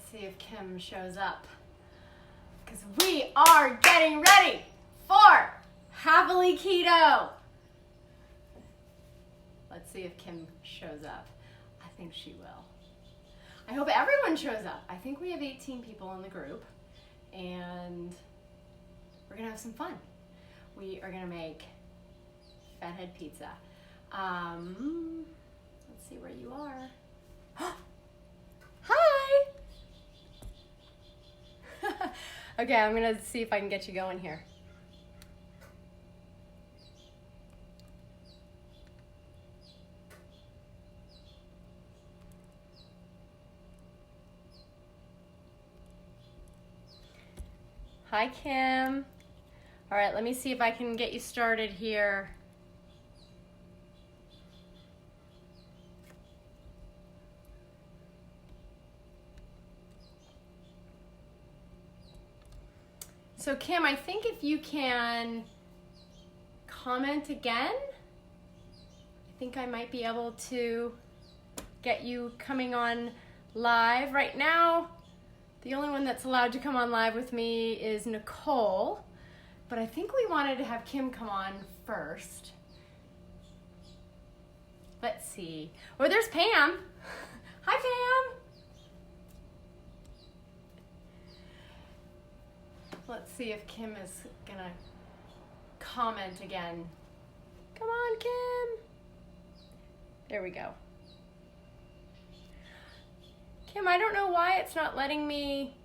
Let's see if Kim shows up. Because we are getting ready for Happily Keto. Let's see if Kim shows up. I think she will. I hope everyone shows up. I think we have 18 people in the group, and we're gonna have some fun. We are gonna make Fathead Pizza. Let's see where you are. Hi! Okay, I'm gonna see if I can get you going here. Hi, Kim. All right, let me see if I can get you started here. So Kim, I think if you can comment again, I think I might be able to get you coming on live. Right now, the only one that's allowed to come on live with me is Nicole, but I think we wanted to have Kim come on first. Let's see. Oh, there's Pam. Hi, Pam. Let's see if Kim is gonna comment again. Come on, Kim. There we go. Kim, I don't know why it's not letting me.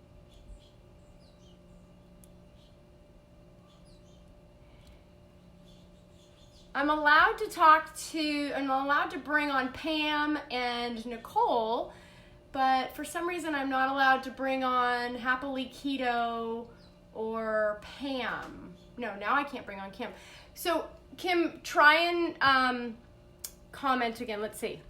I'm allowed to bring on Pam and Nicole, but for some reason I'm not allowed to bring on Happily Keto or Pam. No, now I can't bring on Kim. So Kim, try and comment again. Let's see.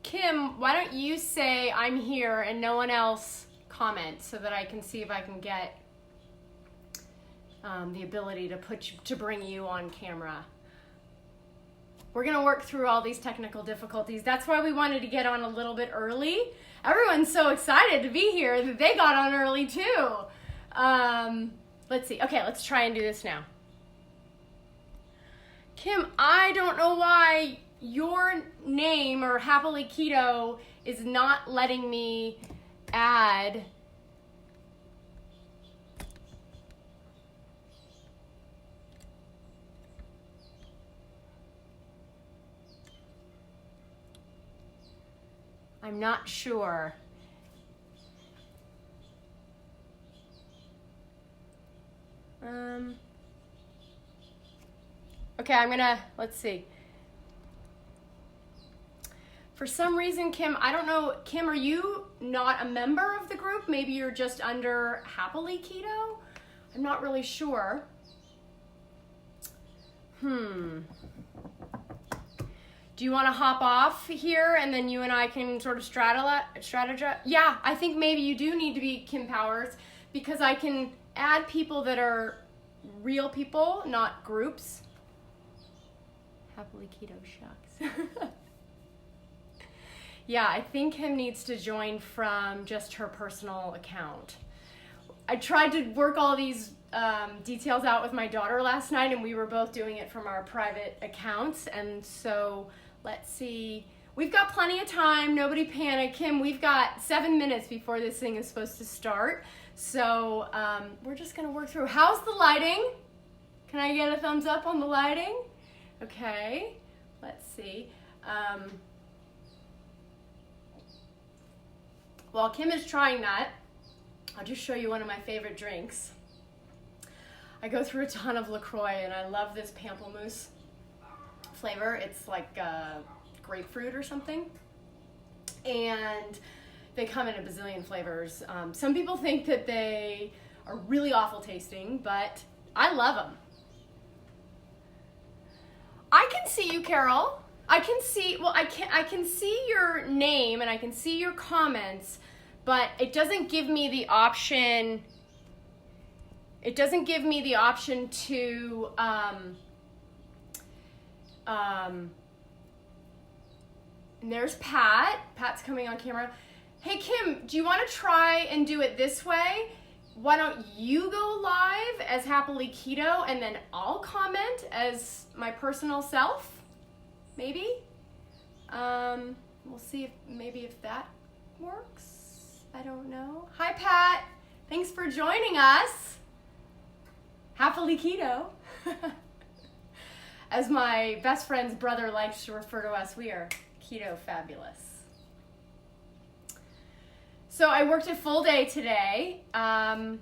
Kim, why don't you say I'm here and no one else comment so that I can see if I can get the ability to bring you on camera. We're gonna work through all these technical difficulties. That's why we wanted to get on a little bit early. Everyone's so excited to be here that they got on early too. Let's see. Okay, let's try and do this now. Kim, I don't know why your name or Happily Keto is not letting me add I'm not sure. Okay, let's see. For some reason, Kim, I don't know, Kim, are you not a member of the group? Maybe you're just under Happily Keto? I'm not really sure. Do you want to hop off here and then you and I can sort of strategize? Yeah, I think maybe you do need to be Kim Powers because I can add people that are real people, not groups. Happily Keto shucks. Yeah, I think Kim needs to join from just her personal account. I tried to work all these details out with my daughter last night and we were both doing it from our private accounts. And so let's see. We've got plenty of time. Nobody panic. Kim, we've got 7 minutes before this thing is supposed to start. So we're just going to work through. How's the lighting? Can I get a thumbs up on the lighting? Okay. Let's see. While Kim is trying that, I'll just show you one of my favorite drinks. I go through a ton of LaCroix and I love this pamplemousse flavor. It's like grapefruit or something. And they come in a bazillion flavors. Some people think that they are really awful tasting, but I love them. I can see you, Carol. I can see your name and I can see your comments, but it doesn't give me the option. It doesn't give me the option to and there's Pat. Pat's coming on camera. Hey, Kim, do you want to try and do it this way? Why don't you go live as Happily Keto and then I'll comment as my personal self? Maybe? We'll see if that works. I don't know. Hi, Pat. Thanks for joining us. Happily Keto. As my best friend's brother likes to refer to us, we are keto fabulous. So I worked a full day today. I'm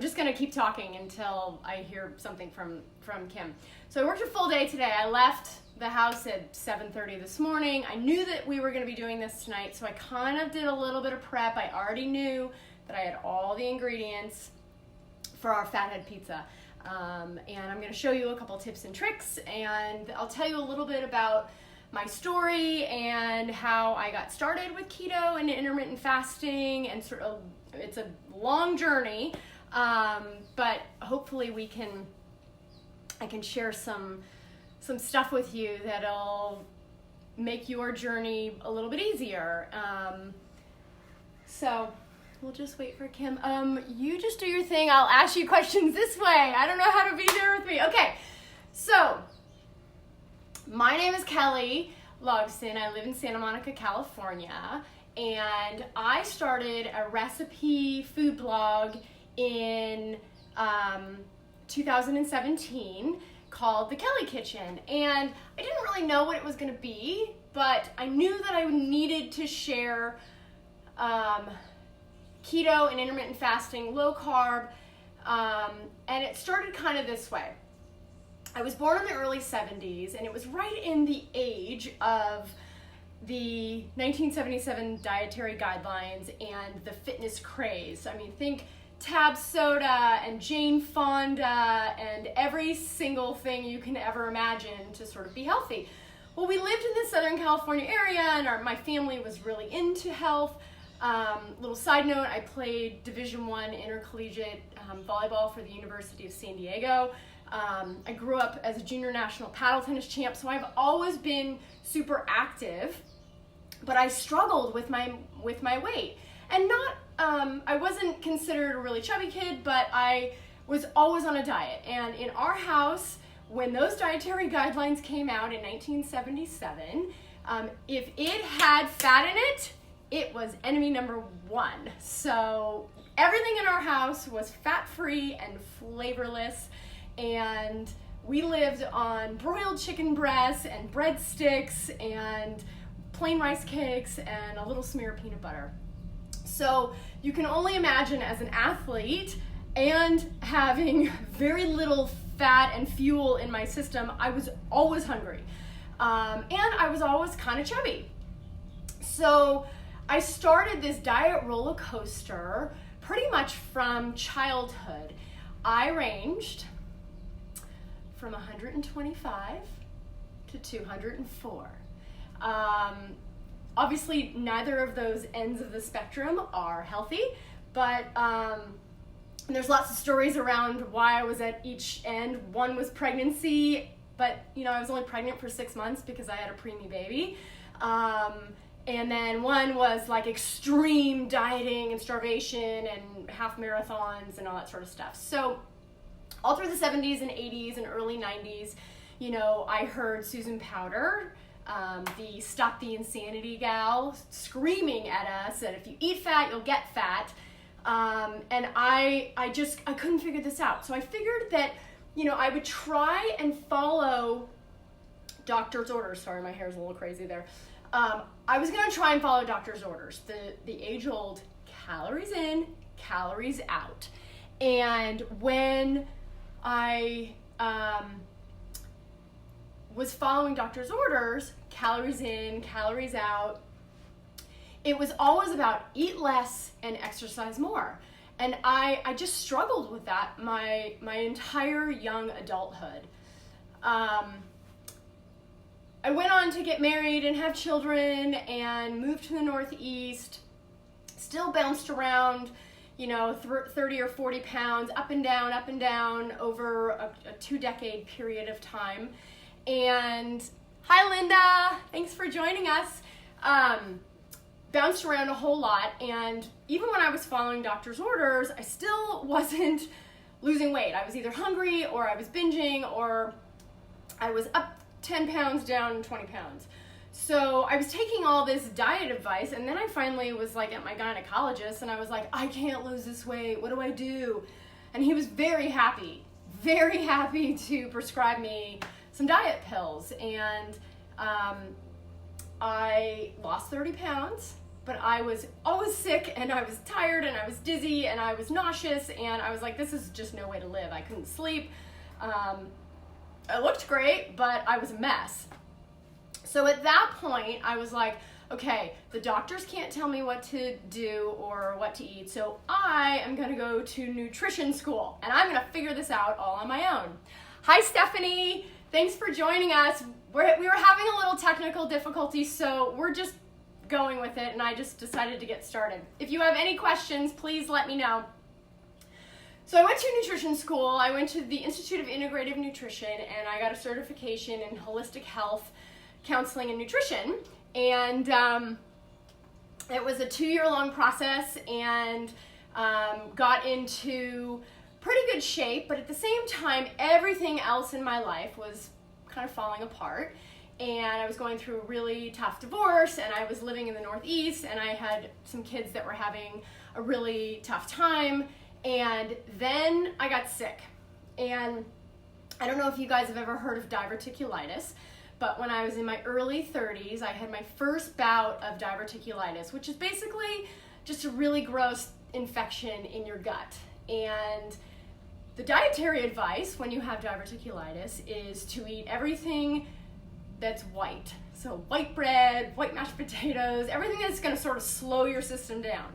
just gonna keep talking until I hear something from Kim. So I worked a full day today. I left the house at 7:30 this morning. I knew that we were gonna be doing this tonight, so I kind of did a little bit of prep. I already knew that I had all the ingredients for our Fathead Pizza. And I'm gonna show you a couple tips and tricks, and I'll tell you a little bit about my story and how I got started with keto and intermittent fasting, and sort of it's a long journey, but hopefully I can share some stuff with you that'll make your journey a little bit easier. So we'll just wait for Kim. You just do your thing. I'll ask you questions this way. I don't know how to be there with me. Okay, so my name is Kelly Logston. I live in Santa Monica, California, and I started a recipe food blog in 2017 called The Kelly Kitchen, and I didn't really know what it was going to be, but I knew that I needed to share keto and intermittent fasting, low carb, and it started kind of this way. I was born in the early 70s, and it was right in the age of the 1977 dietary guidelines and the fitness craze. I mean, think Tab soda and Jane Fonda and every single thing you can ever imagine to sort of be healthy. Well, we lived in the Southern California area, and my family was really into health. Little side note, I played Division I intercollegiate volleyball for the University of San Diego. I grew up as a junior national paddle tennis champ, so I've always been super active, but I struggled with my weight. And I wasn't considered a really chubby kid, but I was always on a diet. And in our house, when those dietary guidelines came out in 1977, if it had fat in it, it was enemy number one. So everything in our house was fat-free and flavorless, and we lived on broiled chicken breasts and breadsticks and plain rice cakes and a little smear of peanut butter. So you can only imagine, as an athlete and having very little fat and fuel in my system, I was always hungry. And I was always kind of chubby. So I started this diet roller coaster pretty much from childhood. I ranged from 125 to 204. Obviously, neither of those ends of the spectrum are healthy, but there's lots of stories around why I was at each end. One was pregnancy, but I was only pregnant for 6 months because I had a preemie baby. And then one was like extreme dieting and starvation and half marathons and all that sort of stuff. So all through the 70s and 80s and early 90s, I heard Susan Powter, the Stop the Insanity gal, screaming at us that if you eat fat, you'll get fat. And I couldn't figure this out. So I figured that, I would try and follow doctor's orders. Sorry, my hair's a little crazy there. I was going to try and follow doctor's orders, the age-old calories in, calories out. And when I was following doctor's orders, calories in, calories out, it was always about eat less and exercise more. And I just struggled with that my entire young adulthood. I went on to get married and have children and moved to the Northeast, still bounced around, 30 or 40 pounds, up and down over a 2-decade period of time. And hi, Linda, thanks for joining us. Bounced around a whole lot, and even when I was following doctor's orders, I still wasn't losing weight. I was either hungry, or I was binging, or I was up 10 pounds, down 20 pounds. So I was taking all this diet advice, and then I finally was like at my gynecologist, and I was like, I can't lose this weight, what do I do? And he was very happy to prescribe me some diet pills, and I lost 30 pounds, but I was always sick, and I was tired, and I was dizzy, and I was nauseous, and I was like, this is just no way to live. I couldn't sleep. I looked great, but I was a mess. So at that point, I was like, okay, the doctors can't tell me what to do or what to eat, so I am gonna go to nutrition school, and I'm gonna figure this out all on my own. Hi, Stephanie. Thanks for joining us. We were having a little technical difficulty, so we're just going with it, and I just decided to get started. If you have any questions, please let me know. So I went to nutrition school. I went to the Institute of Integrative Nutrition, and I got a certification in holistic health, counseling, and nutrition. And it was a 2-year-long process, and got into pretty good shape, but at the same time, everything else in my life was kind of falling apart. And I was going through a really tough divorce, and I was living in the Northeast, and I had some kids that were having a really tough time. And then I got sick. And I don't know if you guys have ever heard of diverticulitis, but when I was in my early 30s, I had my first bout of diverticulitis, which is basically just a really gross infection in your gut. And the dietary advice when you have diverticulitis is to eat everything that's white. So white bread, white mashed potatoes, everything that's gonna sort of slow your system down.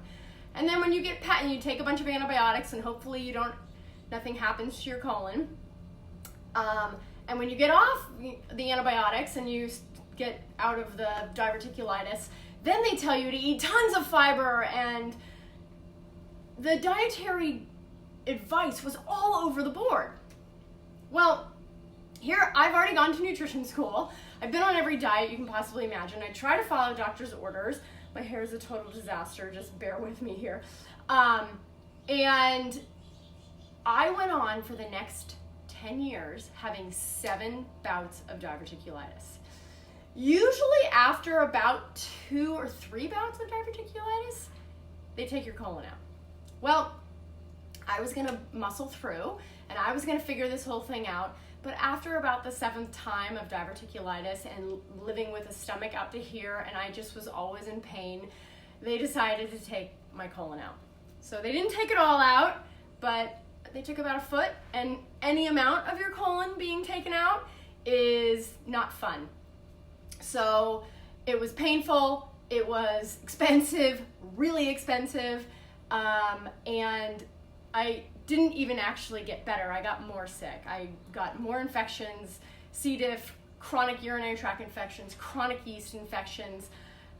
And then when you get and you take a bunch of antibiotics, and hopefully nothing happens to your colon. And when you get off the antibiotics and you get out of the diverticulitis, then they tell you to eat tons of fiber, and the dietary advice was all over the board. Well, here I've already gone to nutrition school. I've been on every diet you can possibly imagine. I try to follow doctor's orders. My hair is a total disaster, just bear with me here. And I went on for the next 10 years having 7 bouts of diverticulitis. Usually after about 2 or 3 bouts of diverticulitis, they take your colon out. Well, I was gonna muscle through, and I was gonna figure this whole thing out. But after about the 7th time of diverticulitis and living with a stomach out to here, and I just was always in pain, they decided to take my colon out. So they didn't take it all out, but they took about a foot, and any amount of your colon being taken out is not fun. So it was painful, it was expensive, really expensive, and I didn't even actually get better. I got more sick. I got more infections, C. diff, chronic urinary tract infections, chronic yeast infections,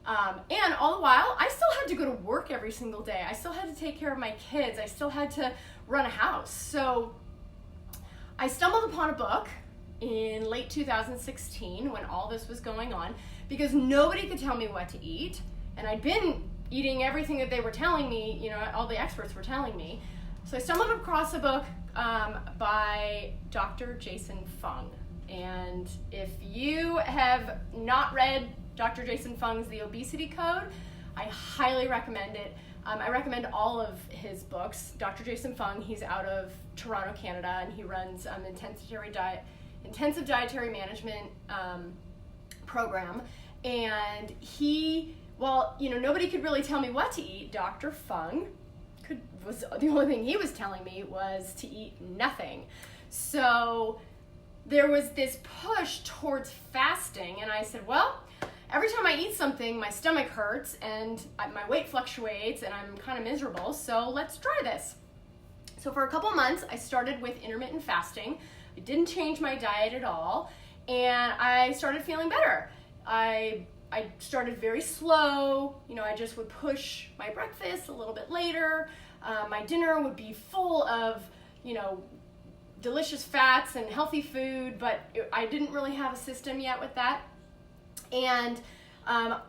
and all the while, I still had to go to work every single day. I still had to take care of my kids. I still had to run a house. So I stumbled upon a book in late 2016 when all this was going on, because nobody could tell me what to eat, and I'd been eating everything that they were telling me, all the experts were telling me. So I stumbled across a book by Dr. Jason Fung. And if you have not read Dr. Jason Fung's The Obesity Code, I highly recommend it. I recommend all of his books. Dr. Jason Fung, he's out of Toronto, Canada, and he runs intensive dietary management program. And nobody could really tell me what to eat. Dr. Fung was the only thing he was telling me was to eat nothing. So there was this push towards fasting, and I said, well, every time I eat something, my stomach hurts and my weight fluctuates and I'm kind of miserable, so let's try this. So for a couple months, I started with intermittent fasting. I didn't change my diet at all, and I started feeling better. I started very slow. I just would push my breakfast a little bit later. My dinner would be full of, delicious fats and healthy food, but I didn't really have a system yet with that. And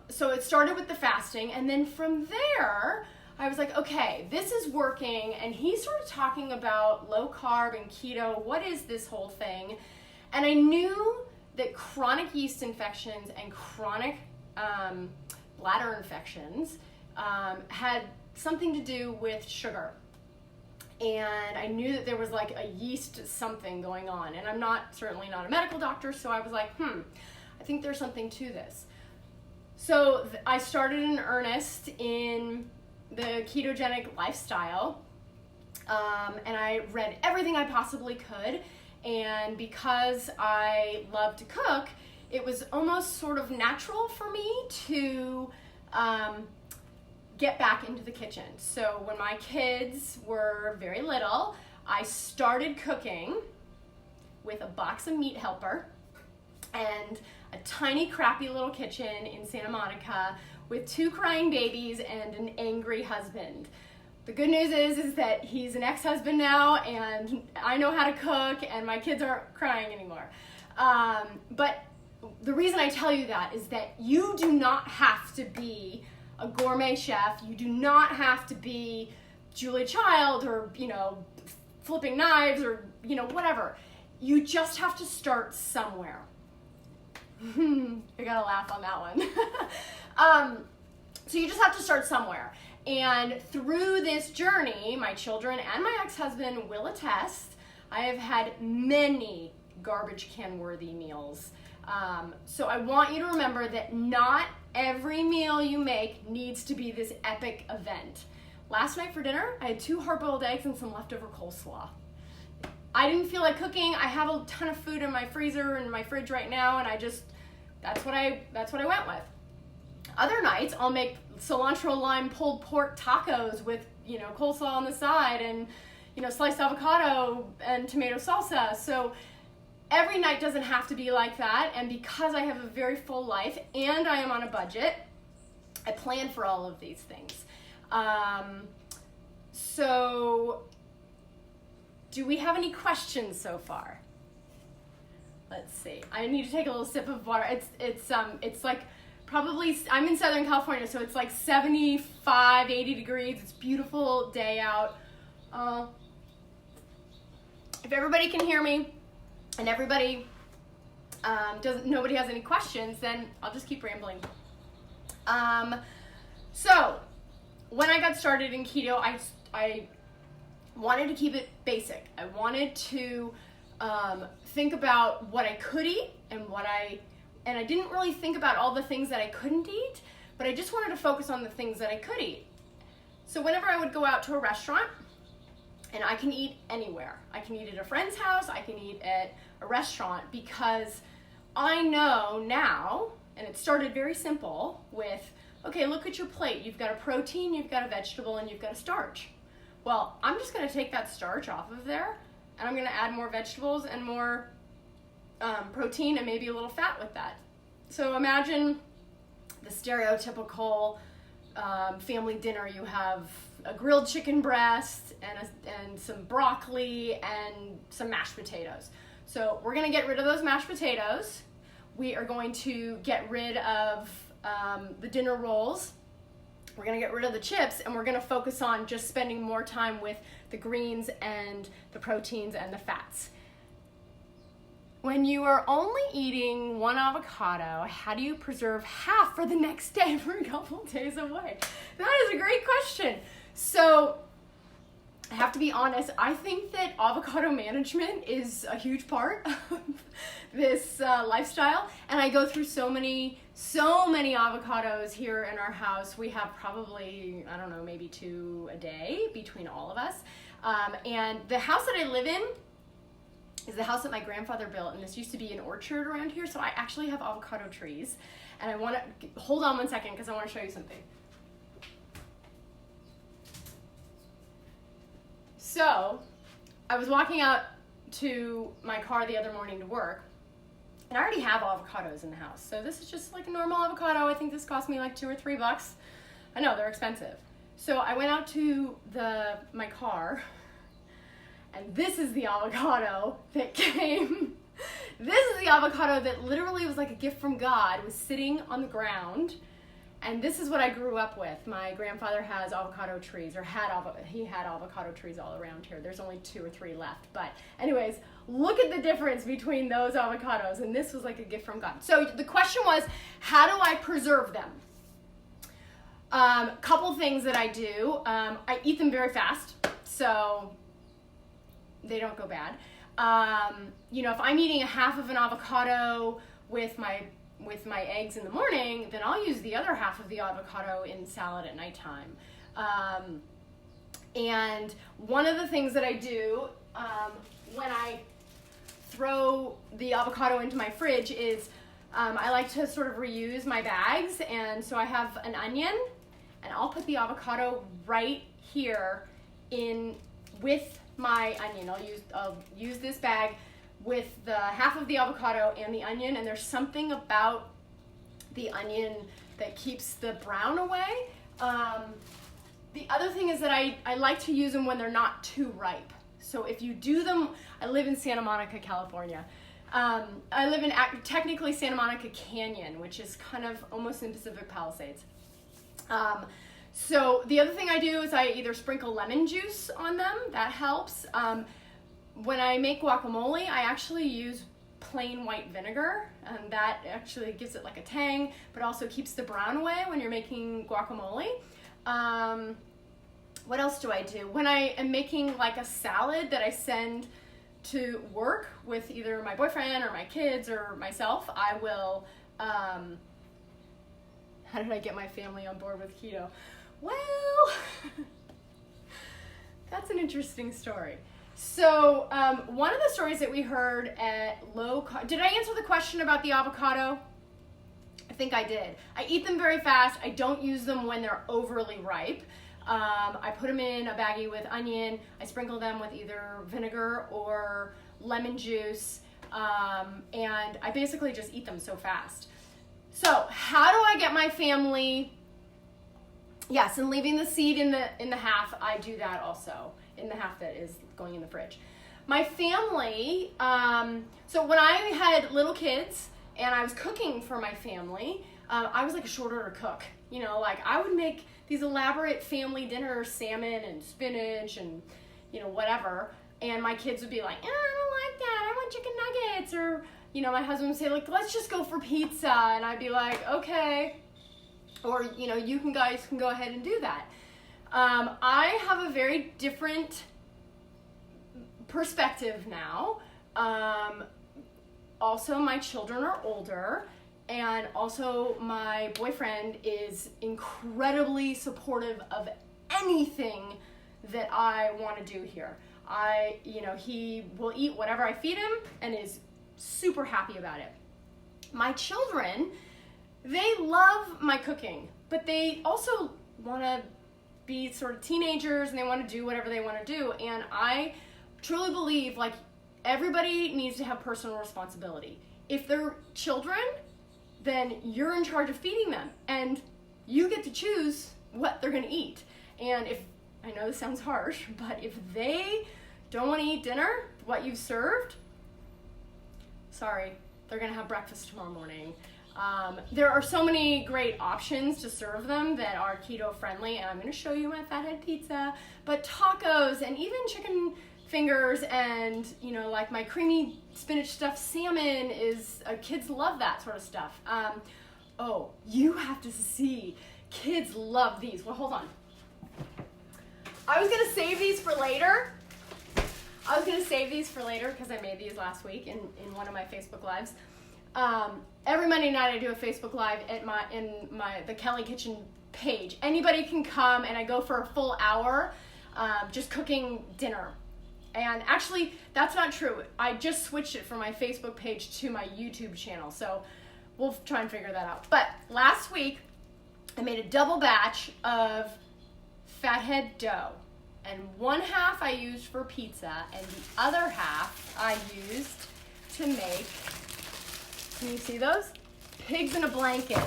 so it started with the fasting, and then from there, I was like, okay, this is working. And he started talking about low carb and keto. What is this whole thing? And I knew that chronic yeast infections and chronic bladder infections had something to do with sugar. And I knew that there was like a yeast something going on. And I'm certainly not a medical doctor, so I was like, I think there's something to this. So I started in earnest in the ketogenic lifestyle, and I read everything I possibly could. And because I love to cook, it was almost sort of natural for me to get back into the kitchen. So when my kids were very little, I started cooking with a box of Meat Helper and a tiny crappy little kitchen in Santa Monica with 2 crying babies and an angry husband. The good news is that he's an ex-husband now, and I know how to cook, and my kids aren't crying anymore. But the reason I tell you that is that you do not have to be a gourmet chef. You do not have to be Julia Child or, flipping knives or, whatever. You just have to start somewhere. I gotta laugh on that one. So you just have to start somewhere. And through this journey, my children and my ex-husband will attest, I have had many garbage can worthy meals. So I want you to remember that not every meal you make needs to be this epic event. Last night for dinner, I had 2 hard-boiled eggs and some leftover coleslaw. I didn't feel like cooking. I have a ton of food in my freezer and my fridge right now, and that's what I went with. Other nights, I'll make cilantro lime pulled pork tacos with, coleslaw on the side and, sliced avocado and tomato salsa. So every night doesn't have to be like that. And because I have a very full life and I am on a budget, I plan for all of these things. So do we have any questions so far? Let's see. I need to take a little sip of water. It's like probably, I'm in Southern California, so it's like 75, 80 degrees. It's a beautiful day out. If everybody can hear me and everybody nobody has any questions, then I'll just keep rambling. So when I got started in keto, I wanted to keep it basic. I wanted to think about what I could eat and I didn't really think about all the things that I couldn't eat, but I just wanted to focus on the things that I could eat. So whenever I would go out to a restaurant, and I can eat anywhere. I can eat at a friend's house, I can eat at a restaurant, because I know now, and it started very simple with, okay, look at your plate. You've got a protein, you've got a vegetable, and you've got a starch. Well, I'm just gonna take that starch off of there, and I'm gonna add more vegetables and more protein and maybe a little fat with that. So imagine the stereotypical family dinner. You have a grilled chicken breast and some broccoli and some mashed potatoes. So we're gonna get rid of those mashed potatoes. We are going to get rid of the dinner rolls. We're gonna get rid of the chips, and we're gonna focus on just spending more time with the greens and the proteins and the fats. When you are only eating 1 avocado, how do you preserve half for the next day for a couple days away? That is a great question. So I have to be honest, I think that avocado management is a huge part of this lifestyle. And I go through so many avocados here in our house. We have probably, I don't know, maybe 2 a day between all of us. And the house that I live in, is the house that my grandfather built, and this used to be an orchard around here, so I actually have avocado trees. And I want to, hold on one second because I want to show you something. So, I was walking out to my car the other morning to work, and I already have avocados in the house. So this is just like a normal avocado. I think this cost me like $2 or $3. I know, they're expensive. So I went out to my car, and this is the avocado that came. This is the avocado that literally was like a gift from God. It was sitting on the ground, and this is what I grew up with. My grandfather has avocado trees, or he had avocado trees all around here. There's only 2 or 3 left. But anyways, look at the difference between those avocados, and this was like a gift from God. So the question was, how do I preserve them? Couple things that I do. I eat them very fast, so they don't go bad. If I'm eating a half of an avocado with my eggs in the morning, then I'll use the other half of the avocado in salad at nighttime. And one of the things that I do when I throw the avocado into my fridge is I like to sort of reuse my bags, and so I have an onion, and I'll put the avocado right here with my onion. I'll use this bag with the half of the avocado and the onion, and there's something about the onion that keeps the brown away. The other thing is that I like to use them when they're not too ripe. So if you do them, I live in Santa Monica, California. I live in technically Santa Monica Canyon, which is kind of almost in Pacific Palisades. So the other thing I do is I either sprinkle lemon juice on them. That helps. When I make guacamole, I actually use plain white vinegar, and that actually gives it like a tang, but also keeps the brown away when you're making guacamole. What else do I do? When I am making like a salad that I send to work with either my boyfriend or my kids or myself, I will, how did I get my family on board with keto? Well, that's an interesting story. So one of the stories that we heard at did I answer the question about the avocado? I think I did. I eat them very fast. I don't use them when they're overly ripe. I put them in a baggie with onion. I sprinkle them with either vinegar or lemon juice, and I basically just eat them so fast. So how do I get my family? Yes, and leaving the seed in the half, I do that also, in the half that is going in the fridge. My family, so when I had little kids and I was cooking for my family, I was like a short order cook. Like I would make these elaborate family dinners, salmon and spinach and, whatever. And my kids would be like, I don't like that. I want chicken nuggets. Or, my husband would say, like, let's just go for pizza. And I'd be like, okay. Or, you guys can go ahead and do that. I have a very different perspective now. Also, my children are older. And also my boyfriend is incredibly supportive of anything that I want to do here. He will eat whatever I feed him and is super happy about it. My children, they love my cooking, but they also want to be sort of teenagers and they want to do whatever they want to do. And I truly believe like everybody needs to have personal responsibility. If they're children, then you're in charge of feeding them and you get to choose what they're going to eat. And I know this sounds harsh, but if they don't want to eat dinner, what you've served, sorry, they're going to have breakfast tomorrow morning. There are so many great options to serve them that are keto friendly, and I'm going to show you my Fathead Pizza, but tacos and even chicken fingers and, like my creamy spinach stuffed salmon kids love that sort of stuff. You have to see, kids love these. Well, hold on. I was going to save these for later because I made these last week in one of my Facebook Lives. Every Monday night I do a Facebook Live in the Kelly Kitchen page. Anybody can come and I go for a full hour just cooking dinner. And actually, that's not true. I just switched it from my Facebook page to my YouTube channel, so we'll try and figure that out. But last week, I made a double batch of Fathead dough, and one half I used for pizza, and the other half I used to make, can you see those? Pigs in a blanket.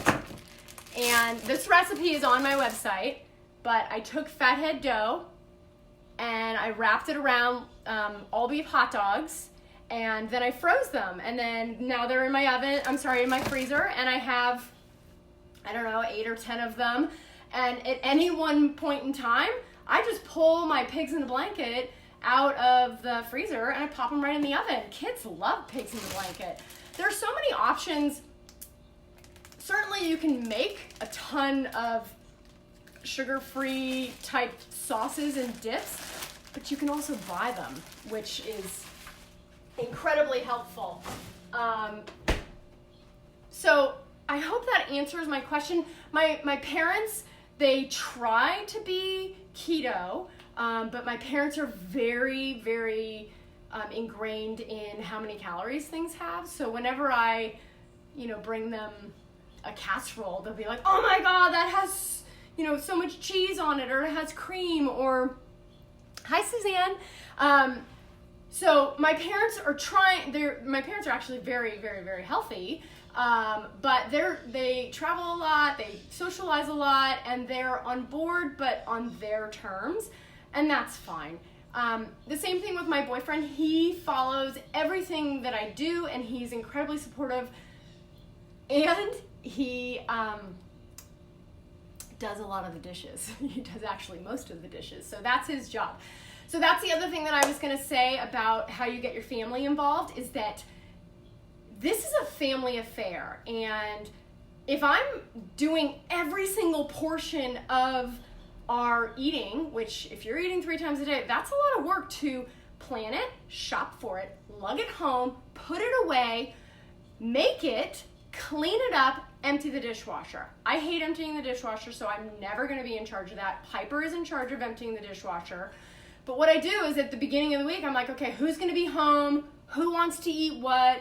And this recipe is on my website, but I took Fathead dough and I wrapped it around all beef hot dogs, and then I froze them, and then now they're in my in my freezer, and I have, I don't know, 8 or 10 of them, and at any one point in time, I just pull my pigs in the blanket out of the freezer and I pop them right in the oven. Kids love pigs in the blanket. There's so many options. Certainly you can make a ton of sugar-free type sauces and dips, but you can also buy them, which is incredibly helpful. So I hope that answers my question. My parents, they try to be keto, but my parents are very, very ingrained in how many calories things have. So whenever I, bring them a casserole, they'll be like, oh my God, that has, so much cheese on it, or it has cream, or, hi Suzanne. So my parents are my parents are actually very, very, very healthy. But they travel a lot, they socialize a lot, and they're on board, but on their terms, and that's fine. The same thing with my boyfriend. He follows everything that I do, and he's incredibly supportive, and he does a lot of the dishes. He does actually most of the dishes, so that's his job. So that's the other thing that I was going to say about how you get your family involved, is that this is a family affair, and if I'm doing every single portion of our eating, which if you're eating 3 times a day, that's a lot of work to plan it, shop for it, lug it home, put it away, make it, clean it up, empty the dishwasher. I hate emptying the dishwasher, so I'm never going to be in charge of that. Piper is in charge of emptying the dishwasher. But what I do is at the beginning of the week, I'm like, okay, who's going to be home? Who wants to eat what?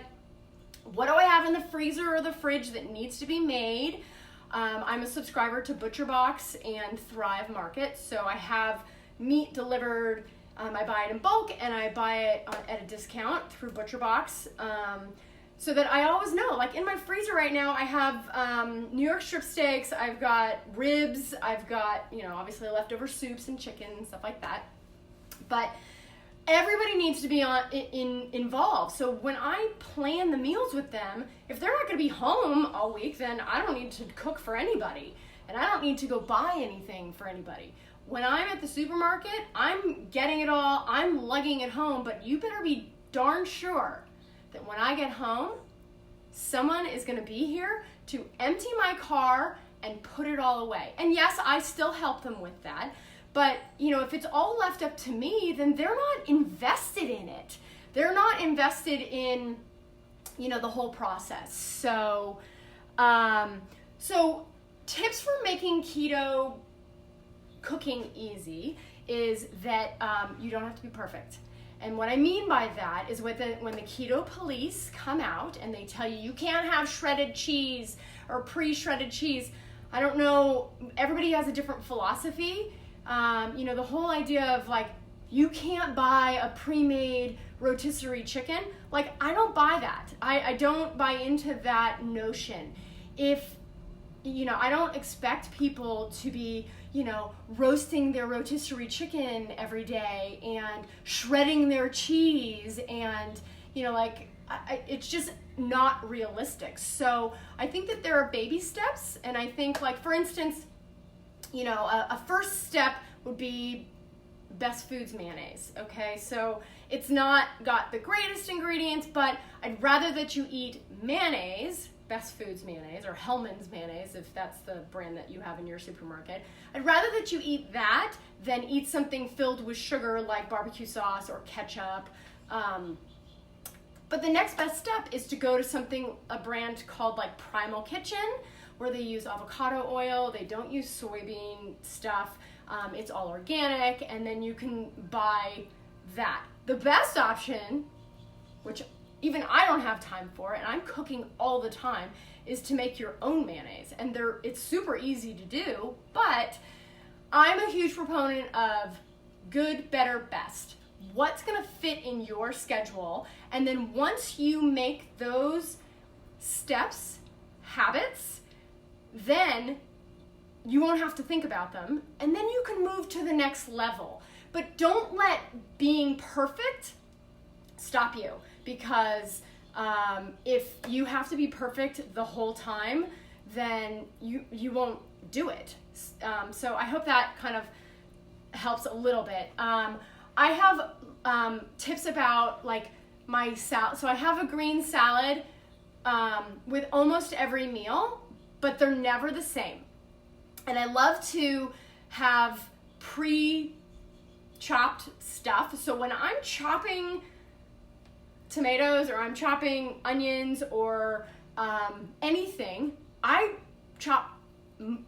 What do I have in the freezer or the fridge that needs to be made? I'm a subscriber to ButcherBox and Thrive Market, so I have meat delivered. I buy it in bulk, and I buy it at a discount through ButcherBox, so that I always know. Like in my freezer right now, I have New York strip steaks, I've got ribs, I've got, obviously leftover soups and chicken and stuff like that. But everybody needs to be involved. So when I plan the meals with them, if they're not going to be home all week, then I don't need to cook for anybody. And I don't need to go buy anything for anybody. When I'm at the supermarket, I'm getting it all, I'm lugging it home, but you better be darn sure that when I get home, someone is going to be here to empty my car and put it all away. And yes, I still help them with that. But, if it's all left up to me, then they're not invested in it. They're not invested in, the whole process. So, tips for making keto cooking easy is that you don't have to be perfect. And what I mean by that is when the keto police come out and they tell you, you can't have shredded cheese or pre-shredded cheese. I don't know, everybody has a different philosophy. The whole idea of you can't buy a pre-made rotisserie chicken. I don't buy that. I don't buy into that notion. If, I don't expect people to be, roasting their rotisserie chicken every day and shredding their cheese and, it's just not realistic. So I think that there are baby steps, and I think for instance, a first step would be Best Foods mayonnaise, okay? So it's not got the greatest ingredients, but I'd rather that you eat mayonnaise, Best Foods mayonnaise, or Hellmann's mayonnaise, if that's the brand that you have in your supermarket. I'd rather that you eat that than eat something filled with sugar like barbecue sauce or ketchup. But the next best step is to go to a brand called Primal Kitchen, where they use avocado oil, they don't use soybean stuff, it's all organic, and then you can buy that. The best option, which even I don't have time for, and I'm cooking all the time, is to make your own mayonnaise. And it's super easy to do, but I'm a huge proponent of good, better, best. What's gonna fit in your schedule? And then once you make those steps, habits, then you won't have to think about them. And then you can move to the next level. But don't let being perfect stop you, because if you have to be perfect the whole time, then you won't do it. So I hope that kind of helps a little bit. I have tips about like my salad. So I have a green salad with almost every meal, but they're never the same. And I love to have pre-chopped stuff. So when I'm chopping tomatoes or I'm chopping onions or anything, I chop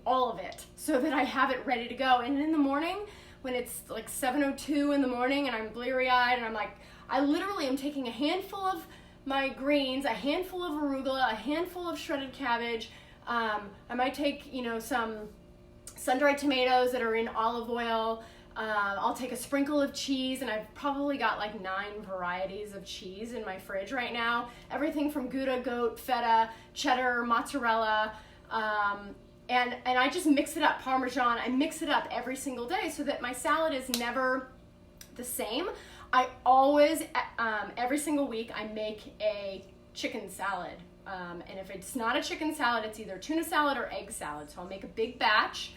all of it so that I have it ready to go. And in the morning, when it's like 7:02 in the morning and I'm bleary-eyed and I'm like, I literally am taking a handful of my greens, a handful of arugula, a handful of shredded cabbage. I might take, some sun-dried tomatoes that are in olive oil. I'll take a sprinkle of cheese, and I've probably got like 9 varieties of cheese in my fridge right now. Everything from Gouda, goat, feta, cheddar, mozzarella, and I just mix it up, Parmesan. I mix it up every single day so that my salad is never the same. I always, every single week, I make a chicken salad. And if it's not a chicken salad, it's either tuna salad or egg salad. So I'll make a big batch.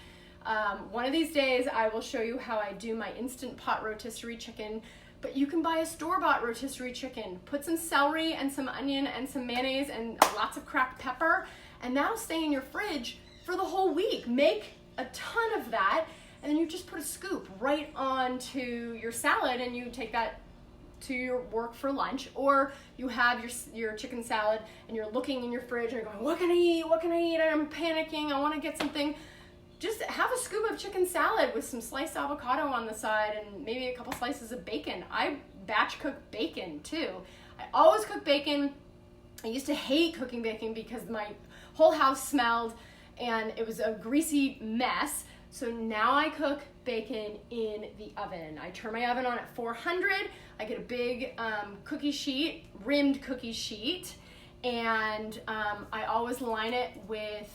One of these days, I will show you how I do my Instant Pot rotisserie chicken. But you can buy a store-bought rotisserie chicken. Put some celery and some onion and some mayonnaise and lots of cracked pepper, and that'll stay in your fridge for the whole week. Make a ton of that, and then you just put a scoop right onto your salad, and you take that to your work for lunch, or you have your chicken salad and you're looking in your fridge and you're going, what can I eat? And I'm panicking, I want to get something. Just have a scoop of chicken salad with some sliced avocado on the side and maybe a couple slices of bacon. I batch cook bacon too. I always cook bacon. I used to hate cooking bacon because my whole house smelled and it was a greasy mess. So now I cook bacon in the oven. I turn my oven on at 400. I get a big cookie sheet, rimmed cookie sheet, and I always line it with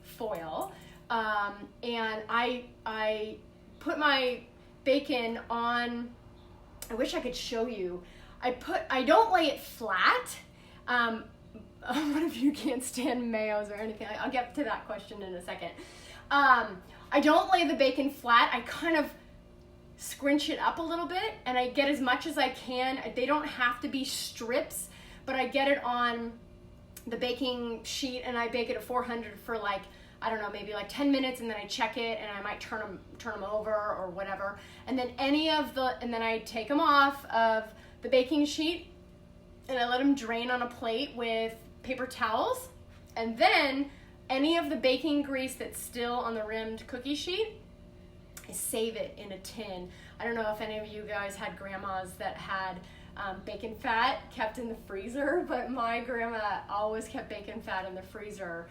foil. And I put my bacon on, I wish I could show you. I don't lay it flat. What if you can't stand mayos or anything? I'll get to that question in a second. I don't lay the bacon flat. I kind of scrunch it up a little bit and I get as much as I can. They don't have to be strips, but I get it on the baking sheet and I bake it at 400 for like, I don't know, maybe like 10 minutes, and then I check it and I might turn them over or whatever. And then and then I take them off of the baking sheet and I let them drain on a plate with paper towels. And then any of the baking grease that's still on the rimmed cookie sheet, I save it in a tin. I don't know if any of you guys had grandmas that had bacon fat kept in the freezer, but my grandma always kept bacon fat in the freezer.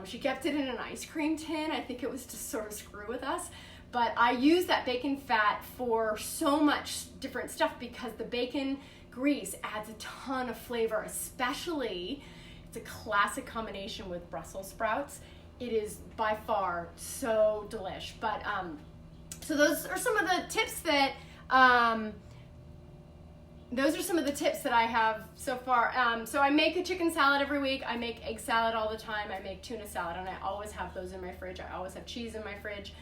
She kept it in an ice cream tin. I think it was to sort of screw with us. But I use that bacon fat for so much different stuff because the bacon grease adds a ton of flavor, especially, it's a classic combination with Brussels sprouts. It is by far so delish. But so those are some of the tips that I have so far. So I make a chicken salad every week. I make egg salad all the time. I make tuna salad, and I always have those in my fridge. I always have cheese in my fridge.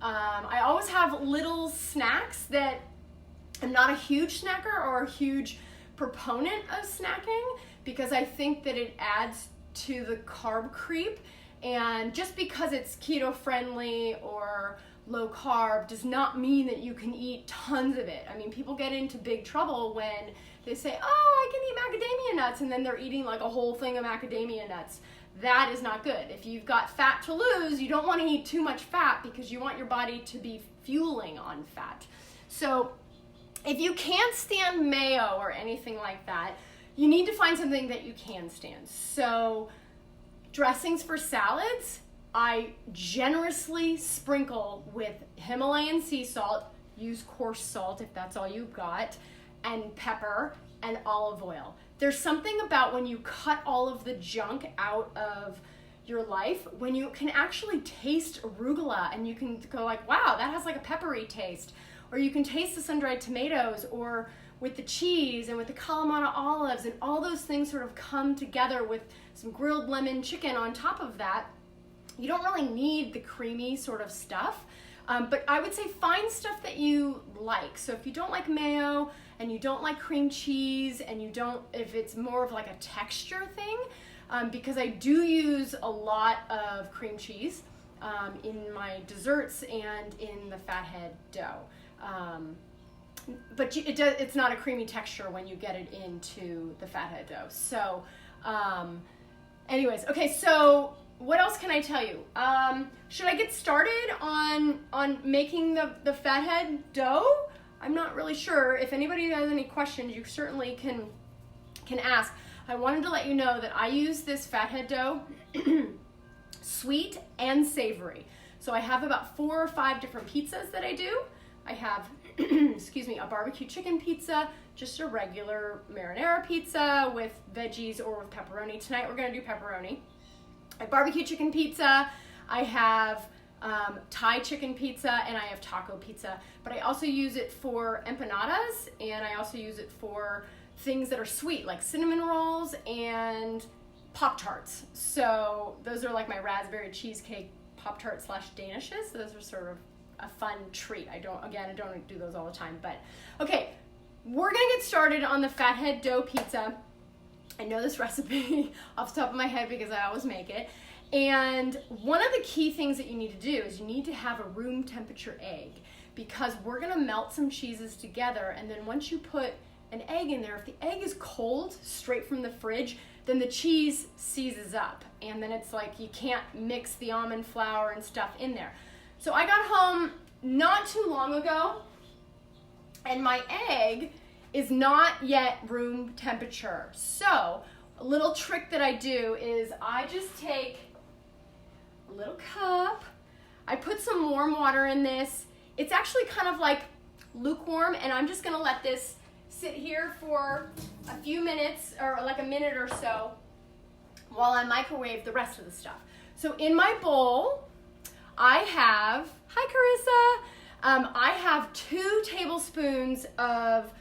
I always have little snacks that I'm not a huge snacker or a huge proponent of snacking because I think that it adds to the carb creep. And just because it's keto friendly or low carb does not mean that you can eat tons of it. I mean, people get into big trouble when they say, oh, I can eat macadamia nuts, and then they're eating like a whole thing of macadamia nuts. That is not good. If you've got fat to lose, you don't want to eat too much fat because you want your body to be fueling on fat. So If you can't stand mayo or anything like that, you need to find something that you can stand. So dressings for salads, I generously sprinkle with Himalayan sea salt, use coarse salt if that's all you've got, and pepper and olive oil. There's something about when you cut all of the junk out of your life, when you can actually taste arugula and you can go like, wow, that has like a peppery taste. Or you can taste the sun-dried tomatoes, or with the cheese and with the Kalamata olives, and all those things sort of come together with some grilled lemon chicken on top of that. You don't really need the creamy sort of stuff, but I would say find stuff that you like. So if you don't like mayo and you don't like cream cheese and you don't, if it's more of like a texture thing, because I do use a lot of cream cheese in my desserts and in the Fathead dough. But it's not a creamy texture when you get it into the Fathead dough. So anyways, okay, so what else can I tell you? Should I get started on making the Fathead dough? I'm not really sure. If anybody has any questions, you certainly can ask. I wanted to let you know that I use this Fathead dough sweet and savory. So I have about 4 or 5 different pizzas that I do. I have, excuse me, a barbecue chicken pizza, just a regular marinara pizza with veggies or with pepperoni. Tonight we're gonna do pepperoni. I have barbecue chicken pizza, I have Thai chicken pizza, and I have taco pizza. But I also use it for empanadas, and I also use it for things that are sweet, like cinnamon rolls and Pop-Tarts. So those are like my raspberry cheesecake Pop-Tart / Danishes. Those are sort of a fun treat. I don't do those all the time, but okay, we're gonna get started on the Fathead dough pizza. I know this recipe off the top of my head because I always make it. And one of the key things that you need to do is you need to have a room temperature egg, because we're gonna melt some cheeses together, and then once you put an egg in there, if the egg is cold straight from the fridge, then the cheese seizes up, and then it's like you can't mix the almond flour and stuff in there. So I got home not too long ago, and my egg is not yet room temperature. So a little trick that I do is I just take a little cup, I put some warm water in this. It's actually kind of like lukewarm, and I'm just gonna let this sit here for a few minutes, or like a minute or so, while I microwave the rest of the stuff. So in my bowl, I have, hi Carissa, I have 2 tablespoons of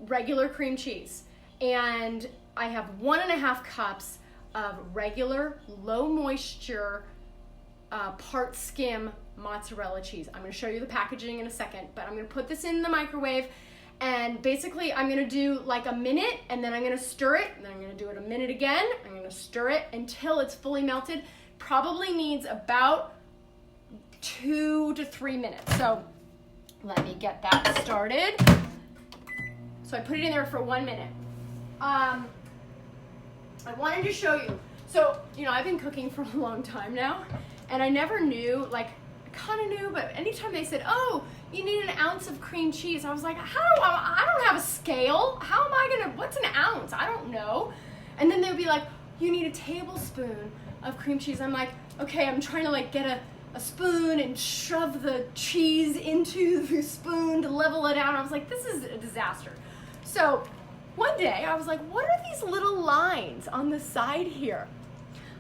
regular cream cheese, and I have 1.5 cups of regular low moisture part skim mozzarella cheese. I'm going to show you the packaging in a second, but I'm going to put this in the microwave, and basically I'm going to do like a minute, and then I'm going to stir it, and then I'm going to do it a minute again. I'm going to stir it until it's fully melted. Probably needs about 2 to 3 minutes. So let me get that started. So I put it in there for 1 minute. I wanted to show you. So, you know, I've been cooking for a long time now, and I never knew, like, I kind of knew, but anytime they said, oh, you need an ounce of cream cheese, I was like, I don't have a scale. How am I gonna, what's an ounce? I don't know. And then they'd be like, you need a tablespoon of cream cheese. I'm like, okay, I'm trying to like get a spoon and shove the cheese into the spoon to level it out. I was like, this is a disaster. So one day I was like, what are these little lines on the side here?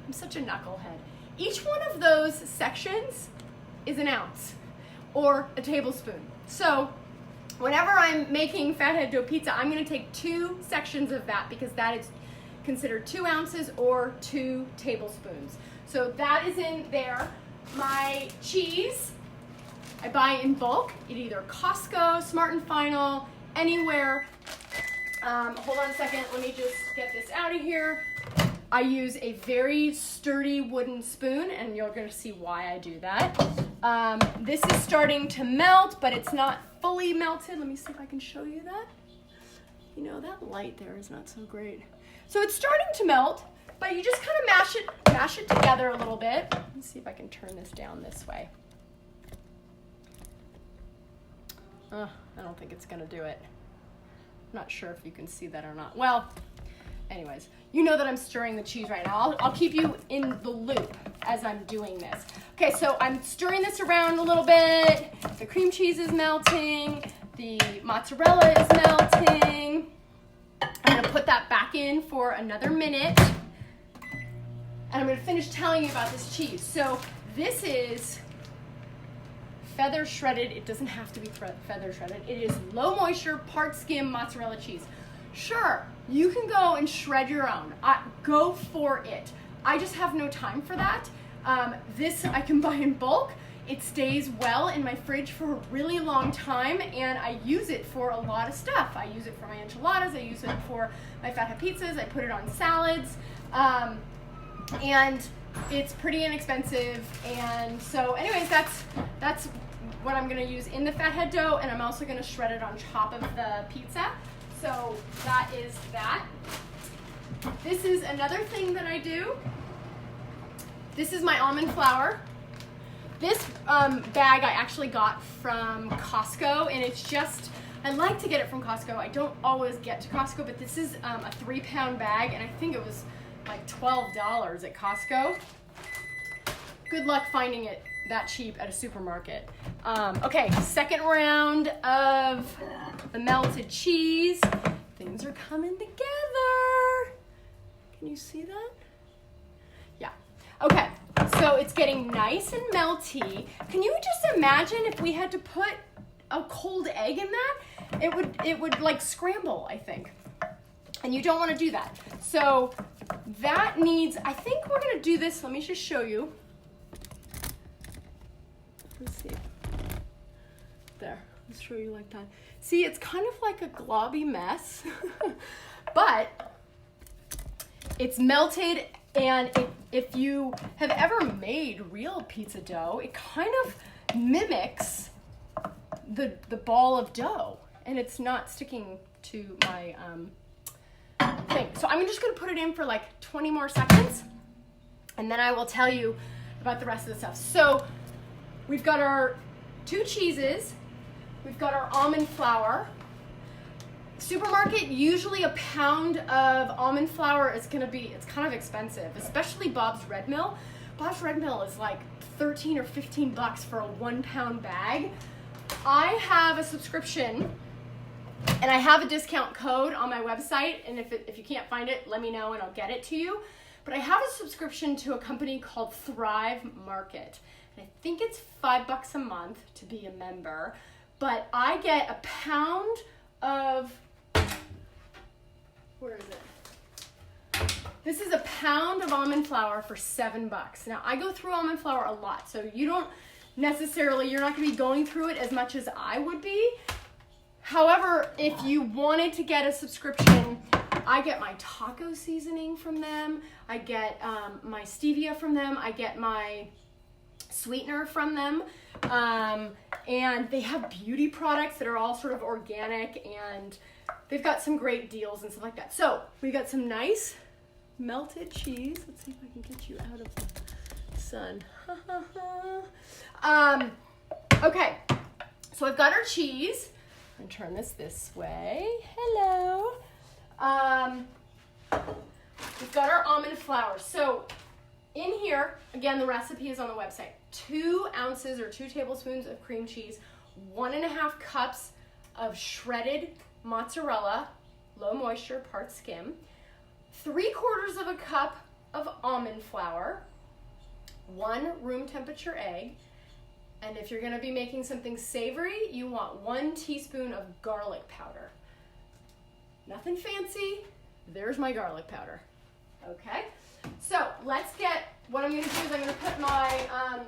I'm such a knucklehead. Each one of those sections is an ounce or a tablespoon. So whenever I'm making Fathead dough pizza, I'm gonna take 2 sections of that, because that is considered 2 ounces or 2 tablespoons. So that is in there. My cheese, I buy in bulk at either Costco, Smart & Final, anywhere. Hold on a second, let me just get this out of here. I use a very sturdy wooden spoon, and you're gonna see why I do that. This is starting to melt, but it's not fully melted. Let me see if I can show you that. You know, that light there is not so great. So it's starting to melt, but you just kind of mash it together a little bit. Let's see if I can turn this down this way. I don't think it's gonna do it. I'm not sure if you can see that or not. Well, anyways, you know that I'm stirring the cheese right now. I'll keep you in the loop as I'm doing this. Okay, so I'm stirring this around a little bit. The cream cheese is melting. The mozzarella is melting. I'm gonna put that back in for another minute. And I'm gonna finish telling you about this cheese. So this is feather shredded. It doesn't have to be feather shredded. It is low moisture, part skim mozzarella cheese. Sure, you can go and shred your own. Go for it. I just have no time for that. This I can buy in bulk. It stays well in my fridge for a really long time, and I use it for a lot of stuff. I use it for my enchiladas. I use it for my Fathead Pizzas. I put it on salads. And it's pretty inexpensive. And so anyways, that's what I'm gonna use in the Fathead dough, and I'm also gonna shred it on top of the pizza. So that is that. This is another thing that I do. This is my almond flour. This bag I actually got from Costco, and it's just, I like to get it from Costco. I don't always get to Costco, but this is a 3-pound bag, and I think it was like $12 at Costco. Good luck finding it that cheap at a supermarket. Okay, second round of the melted cheese. Things are coming together. Can you see that? Yeah. Okay, so it's getting nice and melty. Can you just imagine if we had to put a cold egg in that? It would like scramble, I think. And you don't want to do that. So that needs, I think we're gonna do this, let me just show you. Let's see. There, let's show you like that. See, it's kind of like a globby mess, but it's melted, and if you have ever made real pizza dough, it kind of mimics the ball of dough, and it's not sticking to my thing. So I'm just gonna put it in for like 20 more seconds, and then I will tell you about the rest of the stuff. So we've got our 2 cheeses, we've got our almond flour. Supermarket, usually a pound of almond flour is gonna be, it's kind of expensive, especially Bob's Red Mill. Bob's Red Mill is like 13 or 15 bucks for a 1-pound bag. I have a subscription, and I have a discount code on my website, and if you can't find it, let me know and I'll get it to you. But I have a subscription to a company called Thrive Market, and I think it's $5 a month to be a member, but I get a pound of, where is it? This is a pound of almond flour for $7. Now I go through almond flour a lot, so you don't necessarily, you're not gonna be going through it as much as I would be. However, if you wanted to get a subscription, I get my taco seasoning from them, I get my stevia from them, I get my sweetener from them, and they have beauty products that are all sort of organic, and they've got some great deals and stuff like that. So we got some nice melted cheese. Let's see if I can get you out of the sun. Okay, so I've got our cheese. I'm gonna turn this way. Hello. We've got our almond flour. So in here, again, the recipe is on the website. 2 ounces or 2 tablespoons of cream cheese, 1.5 cups of shredded mozzarella, low moisture, part skim, 3/4 of a cup of almond flour, 1 room temperature egg, and if you're gonna be making something savory, you want 1 teaspoon of garlic powder. Nothing fancy, there's my garlic powder. Okay, so let's get, what I'm gonna do is I'm gonna put my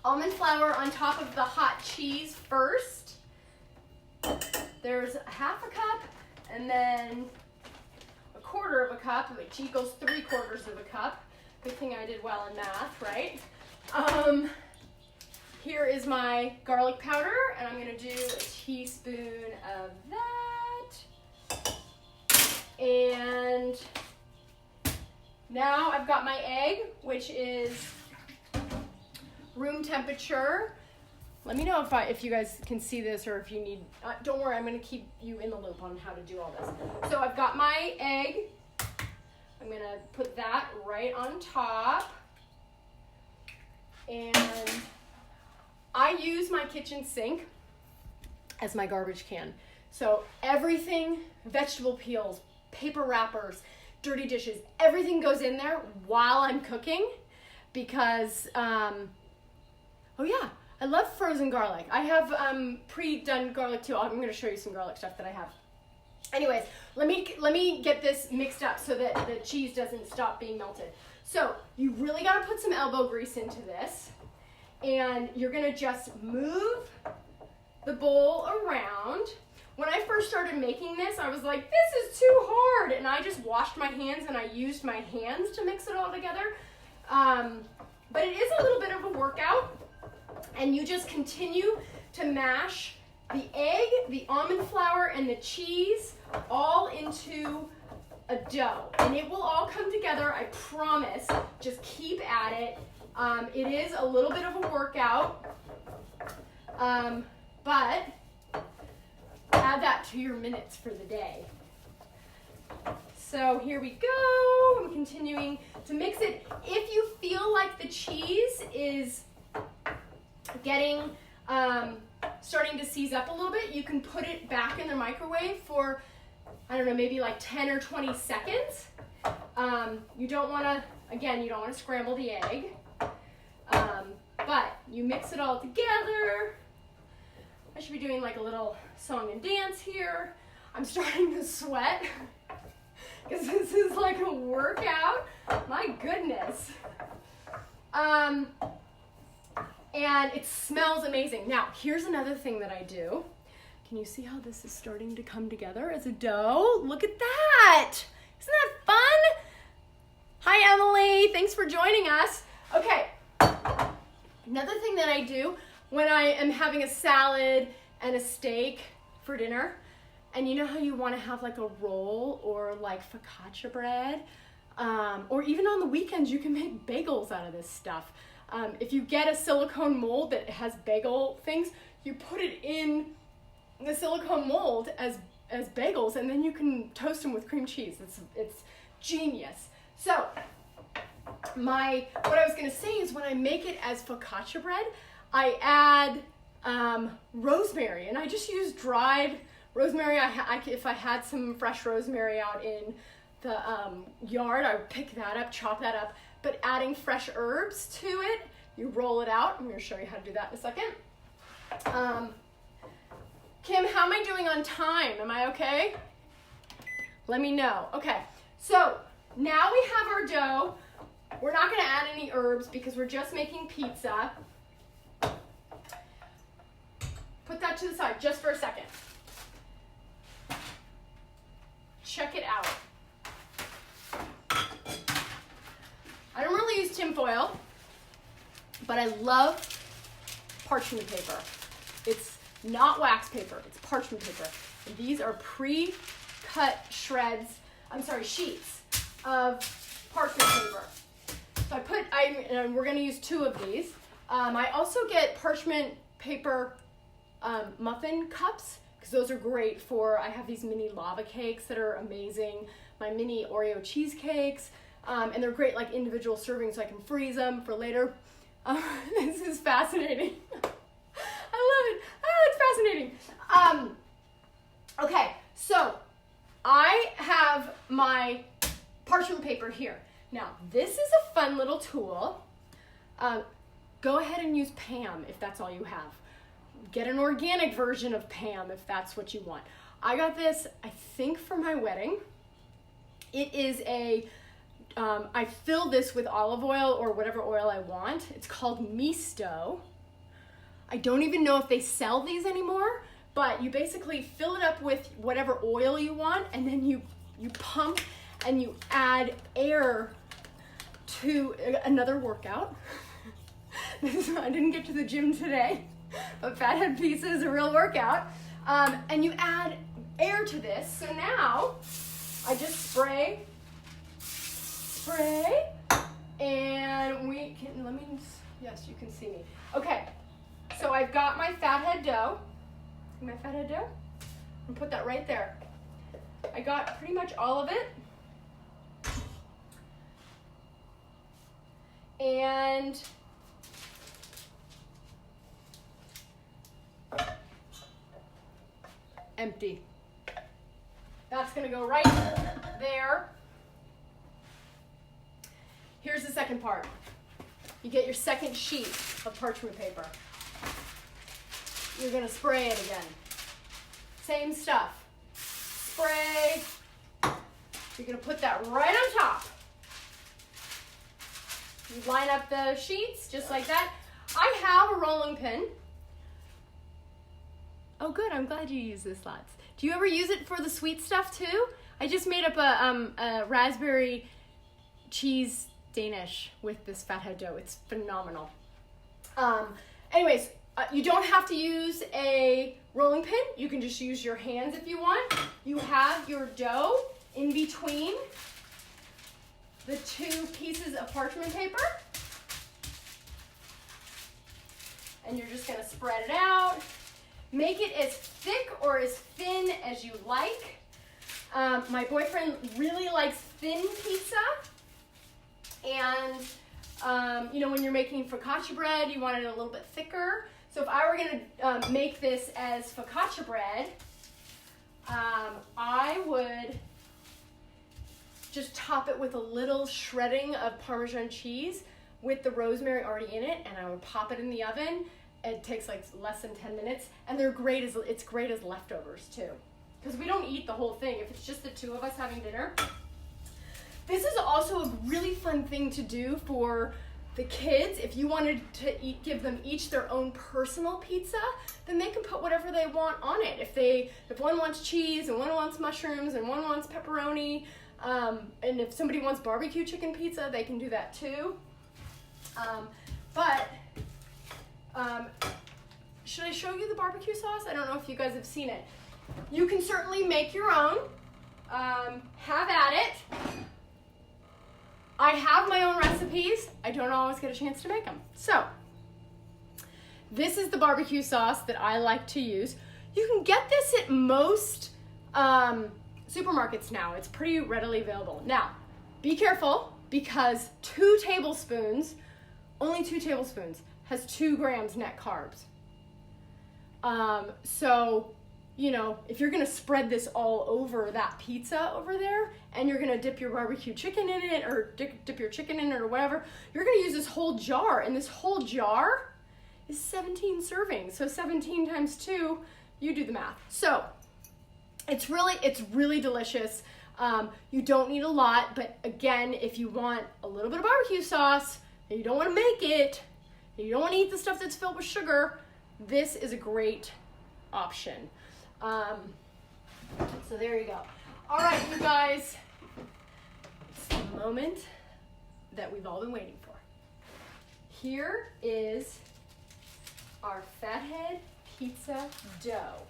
almond flour on top of the hot cheese first. There's 1/2 cup, and then 1/4 of a cup, which equals 3/4 of a cup. Good thing I did well in math, right? Here is my garlic powder, and I'm gonna do a teaspoon of that. And now I've got my egg, which is room temperature, let me know if you guys can see this or if you need, don't worry, I'm gonna keep you in the loop on how to do all this. So I've got my egg. I'm gonna put that right on top. And I use my kitchen sink as my garbage can. So everything, vegetable peels, paper wrappers, dirty dishes, everything goes in there while I'm cooking because, oh yeah, I love frozen garlic. I have pre-done garlic too. I'm gonna show you some garlic stuff that I have. Anyways, let me get this mixed up so that the cheese doesn't stop being melted. So you really gotta put some elbow grease into this, and you're gonna just move the bowl around. When I first started making this, I was like, this is too hard, and I just washed my hands and I used my hands to mix it all together. But it is a little bit of a workout, and you just continue to mash the egg, the almond flour, and the cheese all into a dough, and it will all come together, I promise. Just keep at it. It is a little bit of a workout, but add that to your minutes for the day. So here we go. I'm continuing to mix it. If you feel like the cheese is getting, starting to seize up a little bit, you can put it back in the microwave for, I don't know, maybe like 10 or 20 seconds. You don't want to, again, you don't want to scramble the egg, but you mix it all together. I should be doing like a little song and dance here. I'm starting to sweat because this is like a workout. My goodness. And it smells amazing. Now, here's another thing that I do. Can you see how this is starting to come together as a dough? Look at that. Isn't that fun? Hi, Emily. Thanks for joining us. Okay. Another thing that I do when I am having a salad and a steak for dinner, and you know how you want to have like a roll or like focaccia bread, or even on the weekends you can make bagels out of this stuff. If you get a silicone mold that has bagel things, you put it in the silicone mold as bagels, and then you can toast them with cream cheese. It's genius. So what I was gonna say is when I make it as focaccia bread, I add rosemary, and I just use dried rosemary. If I had some fresh rosemary out in the yard, I would pick that up, chop that up. But adding fresh herbs to it, you roll it out. I'm going to show you how to do that in a second. Kim, how am I doing on time? Am I okay? Let me know. Okay, so now we have our dough. We're not going to add any herbs because we're just making pizza. Put that to the side just for a second. Check it out. I don't really use tin foil, but I love parchment paper. It's not wax paper, it's parchment paper. And these are pre-cut sheets of parchment paper. So we're gonna use 2 of these. I also get parchment paper muffin cups, because those are great I have these mini lava cakes that are amazing, my mini Oreo cheesecakes. And they're great like individual servings, so I can freeze them for later. This is fascinating. I love it. Oh, it's fascinating. Okay, so I have my parchment paper here. Now, this is a fun little tool. Go ahead and use Pam if that's all you have. Get an organic version of Pam if that's what you want. I got this, I think, for my wedding. It is I fill this with olive oil or whatever oil I want. It's called misto. I don't even know if they sell these anymore, but you basically fill it up with whatever oil you want, and then you pump and you add air to another workout. I didn't get to the gym today, but Fathead Pizza is a real workout. And you add air to this. So now I just spray, and yes, you can see me. Okay, So I've got my fathead dough. My fathead dough? And put that right there. I got pretty much all of it. And empty. That's gonna go right there. Here's the second part. You get your second sheet of parchment paper. You're gonna spray it again. Same stuff. Spray. You're gonna put that right on top. You line up the sheets just like that. I have a rolling pin. Oh good, I'm glad you use this lots. Do you ever use it for the sweet stuff too? I just made up a raspberry cheese Danish with this fathead dough. It's phenomenal. Anyways, you don't have to use a rolling pin. You can just use your hands if you want. You have your dough in between the two pieces of parchment paper. And you're just gonna spread it out. Make it as thick or as thin as you like. My boyfriend really likes thin pizza. And, you know, when you're making focaccia bread, you want it a little bit thicker. So if I were gonna make this as focaccia bread, I would just top it with a little shredding of Parmesan cheese with the rosemary already in it, and I would pop it in the oven. It takes like less than 10 minutes, and it's great as leftovers too. Because we don't eat the whole thing. If it's just the two of us having dinner. This is also a really fun thing to do for the kids. If you wanted to give them each their own personal pizza, then they can put whatever they want on it. If one wants cheese and one wants mushrooms and one wants pepperoni, and if somebody wants barbecue chicken pizza, they can do that too. Should I show you the barbecue sauce? I don't know if you guys have seen it. You can certainly make your own. Have at it. I have my own recipes. I don't always get a chance to make them. So, this is the barbecue sauce that I like to use. You can get this at most supermarkets now. It's pretty readily available. Now, be careful because only 2 tablespoons has 2 grams net carbs. So, you know, if you're gonna spread this all over that pizza over there and you're gonna dip your barbecue chicken in it or dip your chicken in it or whatever, you're gonna use this whole jar, and this whole jar is 17 servings. So 17 times 2, you do the math. So it's really delicious. You don't need a lot, but again, if you want a little bit of barbecue sauce and you don't wanna make it, and you don't wanna eat the stuff that's filled with sugar, this is a great option. So there you go. All right, you guys, it's the moment that we've all been waiting for. Here is our Fathead Pizza dough.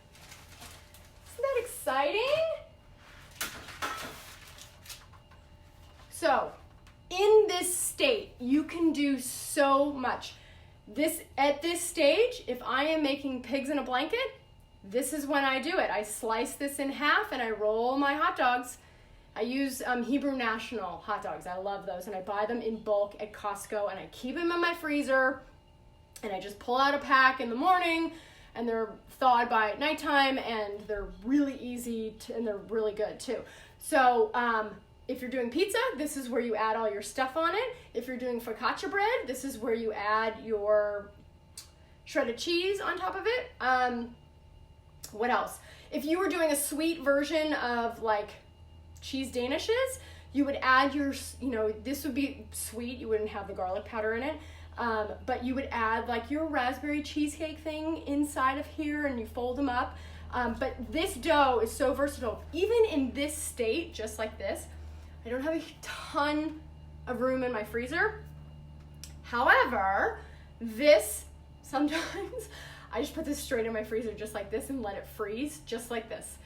Isn't that exciting? So, in this state, you can do so much. At this stage, if I am making pigs in a blanket, this is when I do it. I slice this in half and I roll my hot dogs. I use Hebrew National hot dogs. I love those, and I buy them in bulk at Costco, and I keep them in my freezer, and I just pull out a pack in the morning, and they're thawed by nighttime, and they're really easy and they're really good too. So if you're doing pizza, this is where you add all your stuff on it. If you're doing focaccia bread, this is where you add your shredded cheese on top of it. What else? If you were doing a sweet version of like cheese danishes, you would add your, this would be sweet. You wouldn't have the garlic powder in it. But you would add like your raspberry cheesecake thing inside of here, and you fold them up. But this dough is so versatile. Even in this state, just like this, I don't have a ton of room in my freezer. However, this, sometimes I just put this straight in my freezer just like this and let it freeze just like this.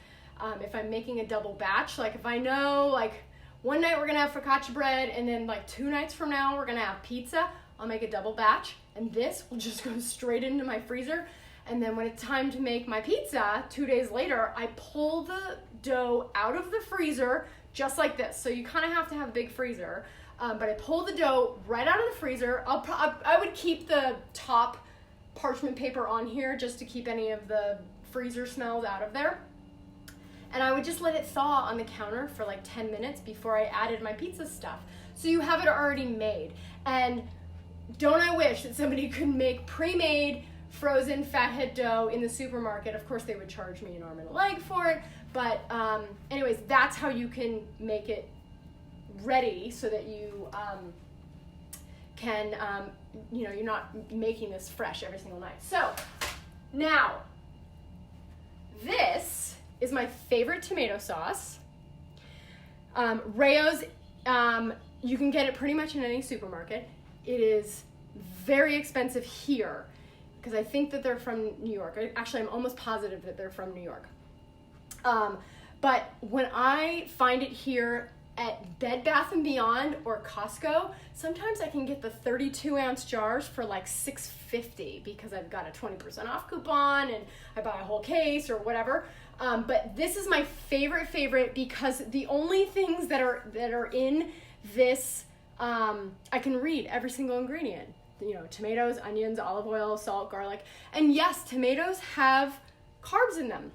If I'm making a double batch, like if I know like one night we're gonna have focaccia bread and then like 2 nights from now we're gonna have pizza, I'll make a double batch, and this will just go straight into my freezer. And then when it's time to make my pizza 2 days later, I pull the dough out of the freezer just like this. So you kind of have to have a big freezer. But I pull the dough right out of the freezer. I would keep the top parchment paper on here just to keep any of the freezer smells out of there. And I would just let it thaw on the counter for like 10 minutes before I added my pizza stuff. So you have it already made. And don't I wish that somebody could make pre-made frozen fathead dough in the supermarket. Of course, they would charge me an arm and a leg for it. But anyways, that's how you can make it ready so that you can, you're not making this fresh every single night. So now, this is my favorite tomato sauce. Rayo's, you can get it pretty much in any supermarket. It is very expensive here because I think that they're from New York. Actually, I'm almost positive that they're from New York. But when I find it here at Bed Bath & Beyond or Costco, sometimes I can get the 32-ounce jars for like $6.50 because I've got a 20% off coupon and I buy a whole case or whatever. But this is my favorite because the only things that are in this, I can read every single ingredient. Tomatoes, onions, olive oil, salt, garlic. And yes, tomatoes have carbs in them.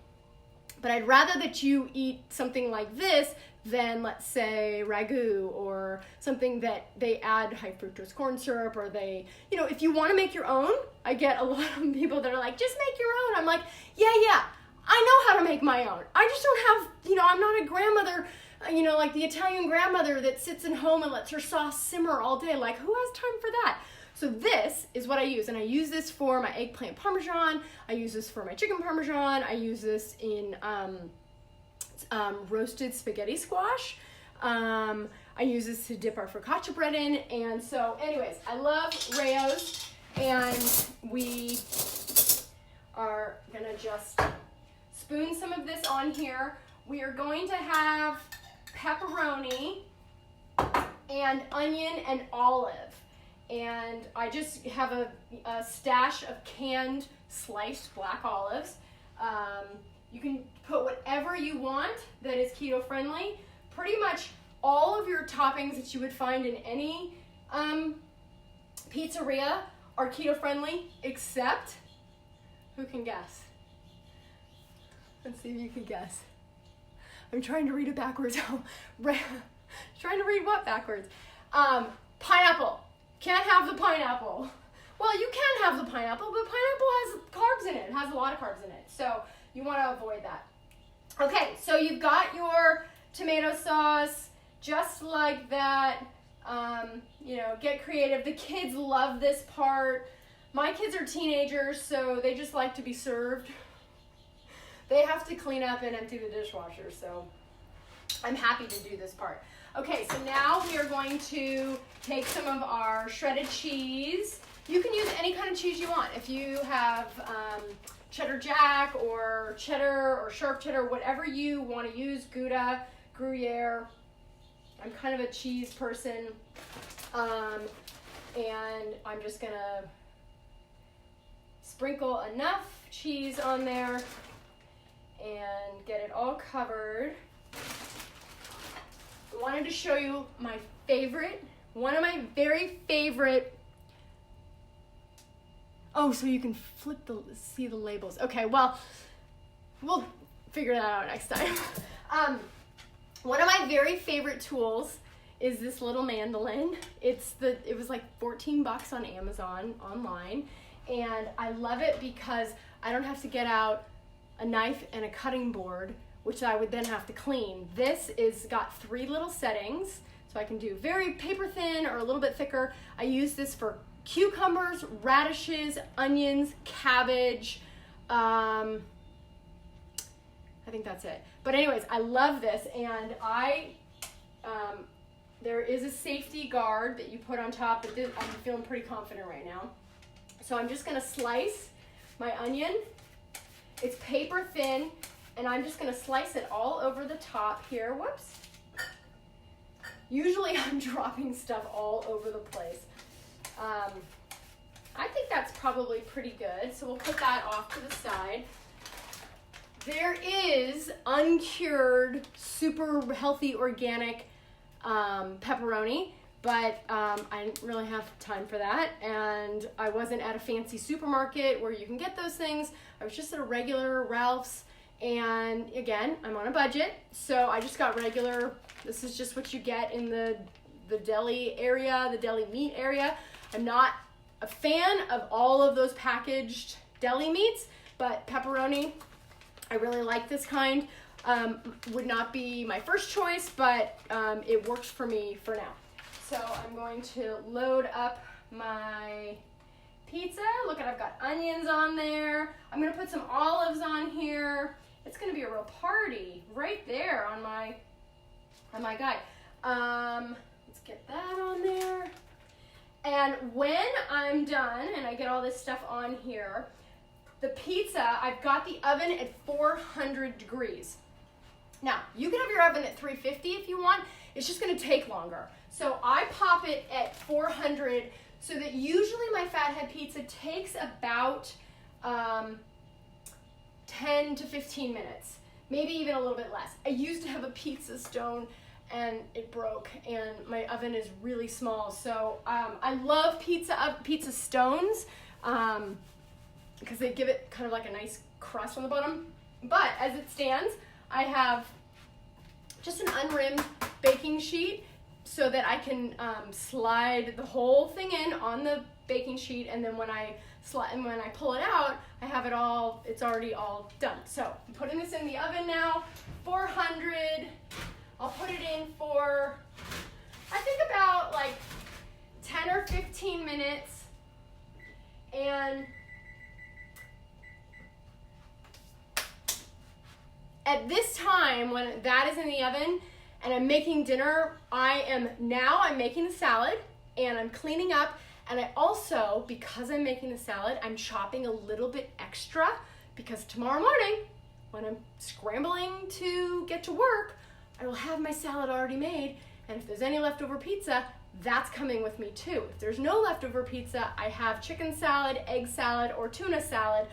But I'd rather that you eat something like this than, let's say, ragu or something that they add high fructose corn syrup, or they, if you want to make your own. I get a lot of people that are like, just make your own. I'm like, yeah, I know how to make my own. I just don't have, I'm not a grandmother, like the Italian grandmother that sits at home and lets her sauce simmer all day. Like, who has time for that? So this is what I use, and I use this for my eggplant parmesan. I use this for my chicken parmesan. I use this in roasted spaghetti squash. I use this to dip our focaccia bread in. And so anyways, I love Rayo's, and we are gonna just spoon some of this on here. We are going to have pepperoni and onion and olive. And I just have a stash of canned sliced black olives. You can put whatever you want that is keto friendly. Pretty much all of your toppings that you would find in any pizzeria are keto friendly, except, who can guess? Let's see if you can guess. I'm trying to read it backwards. Trying to read what backwards? Pineapple. Can't have the pineapple. Well, you can have the pineapple, but pineapple has carbs in it. It has a lot of carbs in it. So you want to avoid that. Okay, so you've got your tomato sauce just like that. Get creative. The kids love this part. My kids are teenagers, so they just like to be served. They have to clean up and empty the dishwasher, so I'm happy to do this part. Okay, so now we are going to take some of our shredded cheese. You can use any kind of cheese you want. If you have cheddar jack or cheddar or sharp cheddar, whatever you want to use, Gouda, Gruyere. I'm kind of a cheese person. And I'm just going to sprinkle enough cheese on there and get it all covered. I wanted to show you my favorite, one of my very favorite. Oh, so you can see the labels. Okay, well, we'll figure that out next time. One of my very favorite tools is this little mandolin. It was like $14 on Amazon online, and I love it because I don't have to get out a knife and a cutting board, which I would then have to clean. This is got 3 little settings, so I can do very paper thin or a little bit thicker. I use this for cucumbers, radishes, onions, cabbage. I think that's it. But anyways, I love this, and there is a safety guard that you put on top, but I'm feeling pretty confident right now. So I'm just gonna slice my onion. It's paper thin, and I'm just gonna slice it all over the top here. Whoops. Usually I'm dropping stuff all over the place. I think that's probably pretty good. So we'll put that off to the side. There is uncured, super healthy, organic pepperoni, but I didn't really have time for that, and I wasn't at a fancy supermarket where you can get those things. I was just at a regular Ralph's, and again, I'm on a budget, so I just got regular. This is just what you get in the deli area, the deli meat area. I'm not a fan of all of those packaged deli meats, but pepperoni, I really like this kind. Would not be my first choice, but it works for me for now. So I'm going to load up my pizza. Look, I've got onions on there. I'm gonna put some olives on here. It's gonna be a real party right there on my guy. Let's get that on there. And when I'm done and I get all this stuff on here, the pizza, I've got the oven at 400 degrees. Now, you can have your oven at 350 if you want. It's just gonna take longer. So I pop it at 400 so that usually my Fathead Pizza takes about 10 to 15 minutes, maybe even a little bit less. I used to have a pizza stone and it broke, and my oven is really small. So I love pizza stones because they give it kind of like a nice crust on the bottom. But as it stands, I have just an unrimmed baking sheet so that I can slide the whole thing in on the baking sheet, and then when I pull it out, I have it all, it's already all done. So I'm putting this in the oven now, 400. I'll put it in for, I think about like 10 or 15 minutes. And at this time, when that is in the oven and I'm making dinner, I'm making the salad and I'm cleaning up. And I also, because I'm making the salad, I'm chopping a little bit extra because tomorrow morning, when I'm scrambling to get to work, I will have my salad already made. And if there's any leftover pizza, that's coming with me too. If there's no leftover pizza, I have chicken salad, egg salad, or tuna salad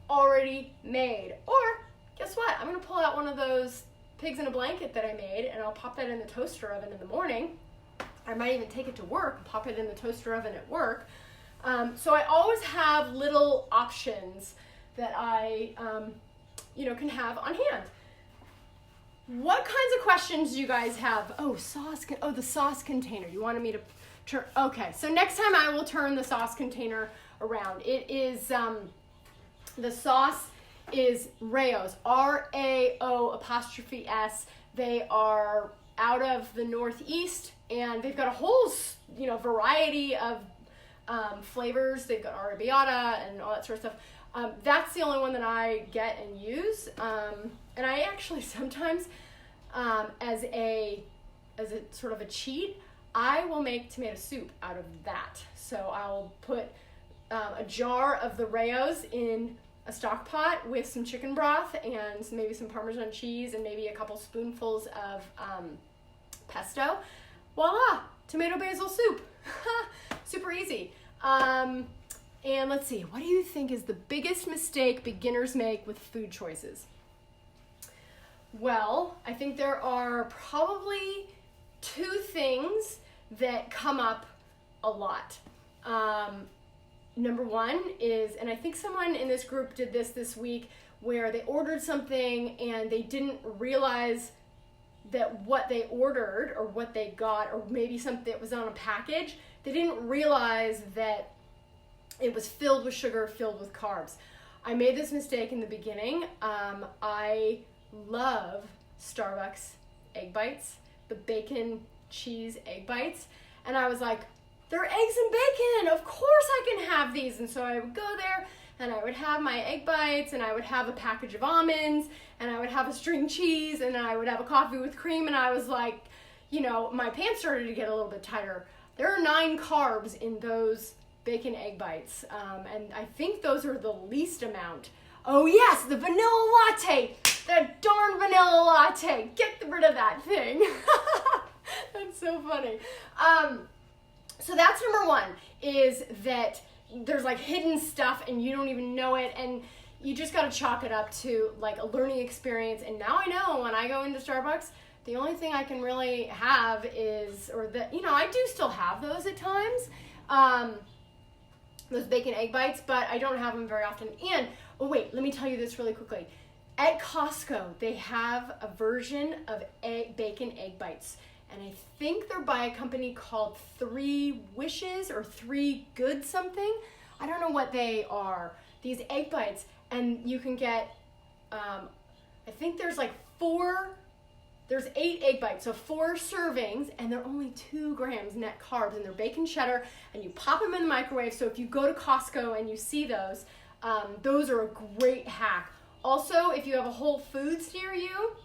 already made. Or guess what? I'm gonna pull out one of those pigs in a blanket that I made, and I'll pop that in the toaster oven in the morning. I might even take it to work and pop it in the toaster oven at work. So I always have little options that I can have on hand. What kinds of questions do you guys have? Oh, the sauce container. You wanted me to turn, okay. So next time I will turn the sauce container around. It is, the sauce is Rao's, RAO''S. They are out of the Northeast, and they've got a whole, variety of flavors. They've got arrabbiata and all that sort of stuff. That's the only one that I get and use. And I actually sometimes, as a sort of a cheat, I will make tomato soup out of that. So I'll put a jar of the Rao's in a stock pot with some chicken broth and maybe some Parmesan cheese and maybe a couple spoonfuls of pesto. Voila, tomato basil soup. Super easy. And let's see, what do you think is the biggest mistake beginners make with food choices? Well, I think there are probably two things that come up a lot. Number one is, and I think someone in this group did this week, where they ordered something and they didn't realize that what they ordered or what they got, or maybe something that was on a package, they didn't realize that it was filled with sugar, filled with carbs. I made this mistake in the beginning. I love Starbucks egg bites, the bacon cheese egg bites. And I was like, they're eggs and bacon. Of course I can have these. And so I would go there and I would have my egg bites, and I would have a package of almonds, and I would have a string cheese, and I would have a coffee with cream. And I was like, my pants started to get a little bit tighter. There are 9 carbs in those bacon egg bites, and I think those are the least amount. Oh yes, the vanilla latte, that darn vanilla latte. Get rid of that thing. That's so funny. So that's number one, is that there's like hidden stuff and you don't even know it, and you just got to chalk it up to like a learning experience. And now I know when I go into Starbucks, the only thing I can really have is, or that, you know, I do still have those at times, those bacon egg bites, but I don't have them very often. And, oh wait, let me tell you this really quickly. At Costco, they have a version of bacon egg bites. And I think they're by a company called 3 Wishes or 3 Good something. I don't know what they are. These egg bites, and you can get, I think there's like 8 egg bites, so 4 servings, and they're only 2 grams net carbs, and they're bacon cheddar, and you pop them in the microwave. So if you go to Costco and you see those are a great hack. Also, if you have a Whole Foods near you,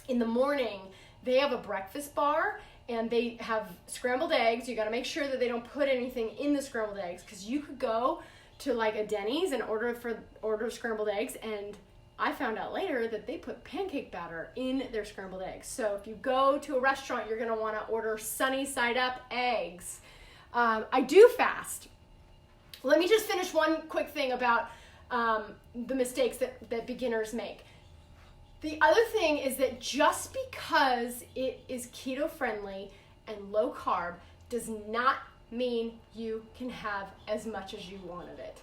in the morning, they have a breakfast bar, and they have scrambled eggs. You got to make sure that they don't put anything in the scrambled eggs, because you could go to like a Denny's and order scrambled eggs, and I found out later that they put pancake batter in their scrambled eggs. So if you go to a restaurant, you're going to want to order sunny side up eggs. I do fast. Let me just finish one quick thing about the mistakes that beginners make. The other thing is that just because it is keto friendly and low carb does not mean you can have as much as you want of it.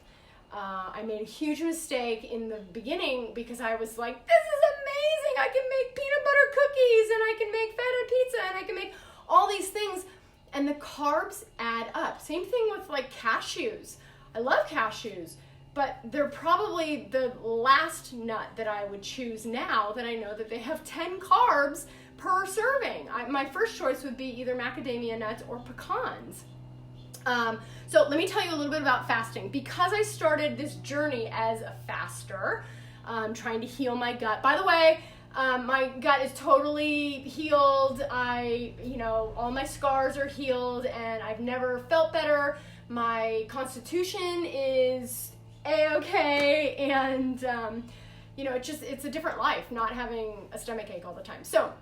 I made a huge mistake in the beginning because I was like, this is amazing. I can make peanut butter cookies, and I can make Fathead Pizza, and I can make all these things. And the carbs add up. Same thing with like cashews. I love cashews, but they're probably the last nut that I would choose now that I know that they have 10 carbs per serving. My first choice would be either macadamia nuts or pecans. So let me tell you a little bit about fasting. Because I started this journey as a faster, trying to heal my gut. By the way, my gut is totally healed. All my scars are healed, and I've never felt better. My constitution is A-okay, and it's a different life not having a stomach ache all the time. So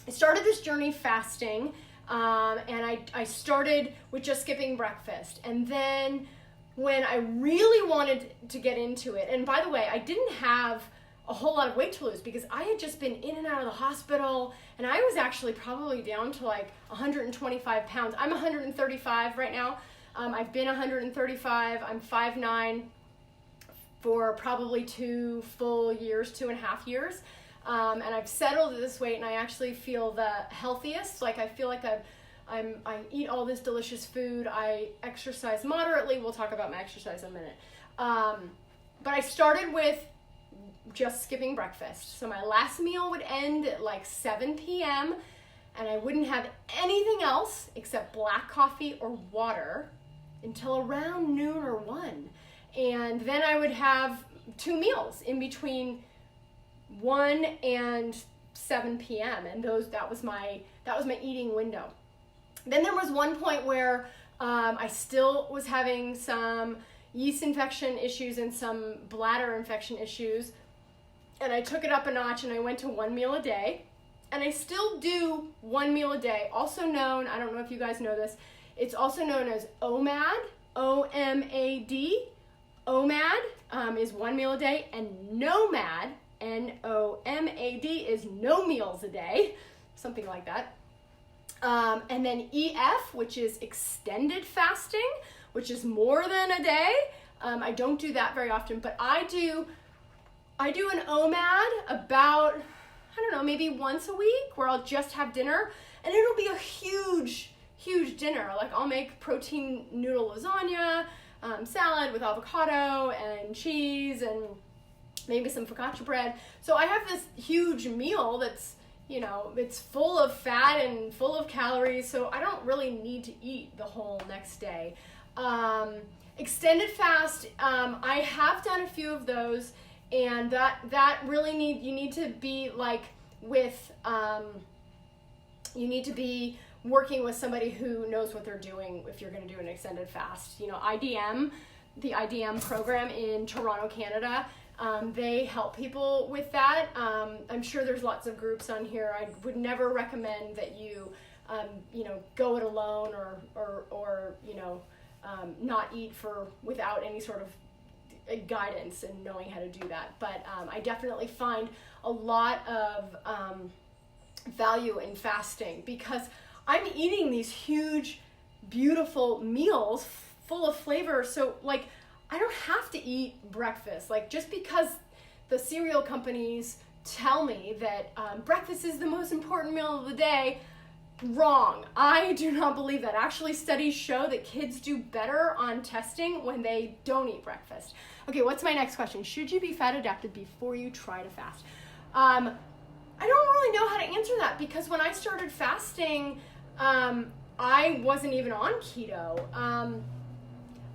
I started this journey fasting, and I started with just skipping breakfast. And then when I really wanted to get into it, and by the way, I didn't have a whole lot of weight to lose because I had just been in and out of the hospital, and I was actually probably down to like 125 pounds. I'm 135 right now. I've been 135. I'm 5'9", for probably 2 full years, 2.5 years. And I've settled at this weight, and I actually feel the healthiest. Like I feel like I eat all this delicious food. I exercise moderately. We'll talk about my exercise in a minute. But I started with just skipping breakfast. So my last meal would end at like 7 p.m. and I wouldn't have anything else except black coffee or water until around noon or 1. And then I would have 2 meals in between 1 and 7 p.m. and that was my eating window. Then there was one point where I still was having some yeast infection issues and some bladder infection issues, and I took it up a notch and I went to 1 meal a day, and I still do 1 meal a day. Also known, I don't know if you guys know this, it's also known as OMAD, O-M-A-D. OMAD is 1 meal a day, and NOMAD, N-O-M-A-D, is no meals a day, something like that. And then EF, which is extended fasting, which is more than a day. I don't do that very often, but I do an OMAD about, I don't know, maybe once a week, where I'll just have dinner, and it'll be a huge dinner. Like I'll make protein noodle lasagna, salad with avocado and cheese, and maybe some focaccia bread. So I have this huge meal that's, it's full of fat and full of calories, so I don't really need to eat the whole next day. Extended fast, I have done a few of those, and that really you need to be like with, you need to be working with somebody who knows what they're doing if you're going to do an extended fast. IDM, the IDM program in Toronto, Canada, they help people with that. I'm sure there's lots of groups on here. I would never recommend that you go it alone or not eat without any sort of guidance and knowing how to do that. But I definitely find a lot of value in fasting because I'm eating these huge, beautiful meals full of flavor. So like, I don't have to eat breakfast. Like, just because the cereal companies tell me that breakfast is the most important meal of the day, wrong. I do not believe that. Actually, studies show that kids do better on testing when they don't eat breakfast. Okay, what's my next question? Should you be fat adapted before you try to fast? I don't really know how to answer that because when I started fasting, I wasn't even on keto.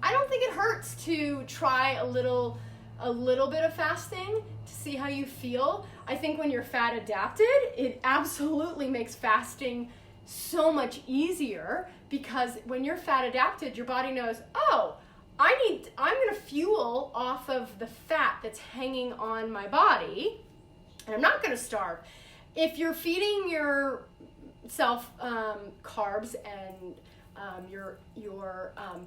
I don't think it hurts to try a little bit of fasting to see how you feel. I think when you're fat adapted, it absolutely makes fasting so much easier because when you're fat adapted, your body knows, oh, I'm going to fuel off of the fat that's hanging on my body, and I'm not going to starve. If you're feeding yourself carbs and your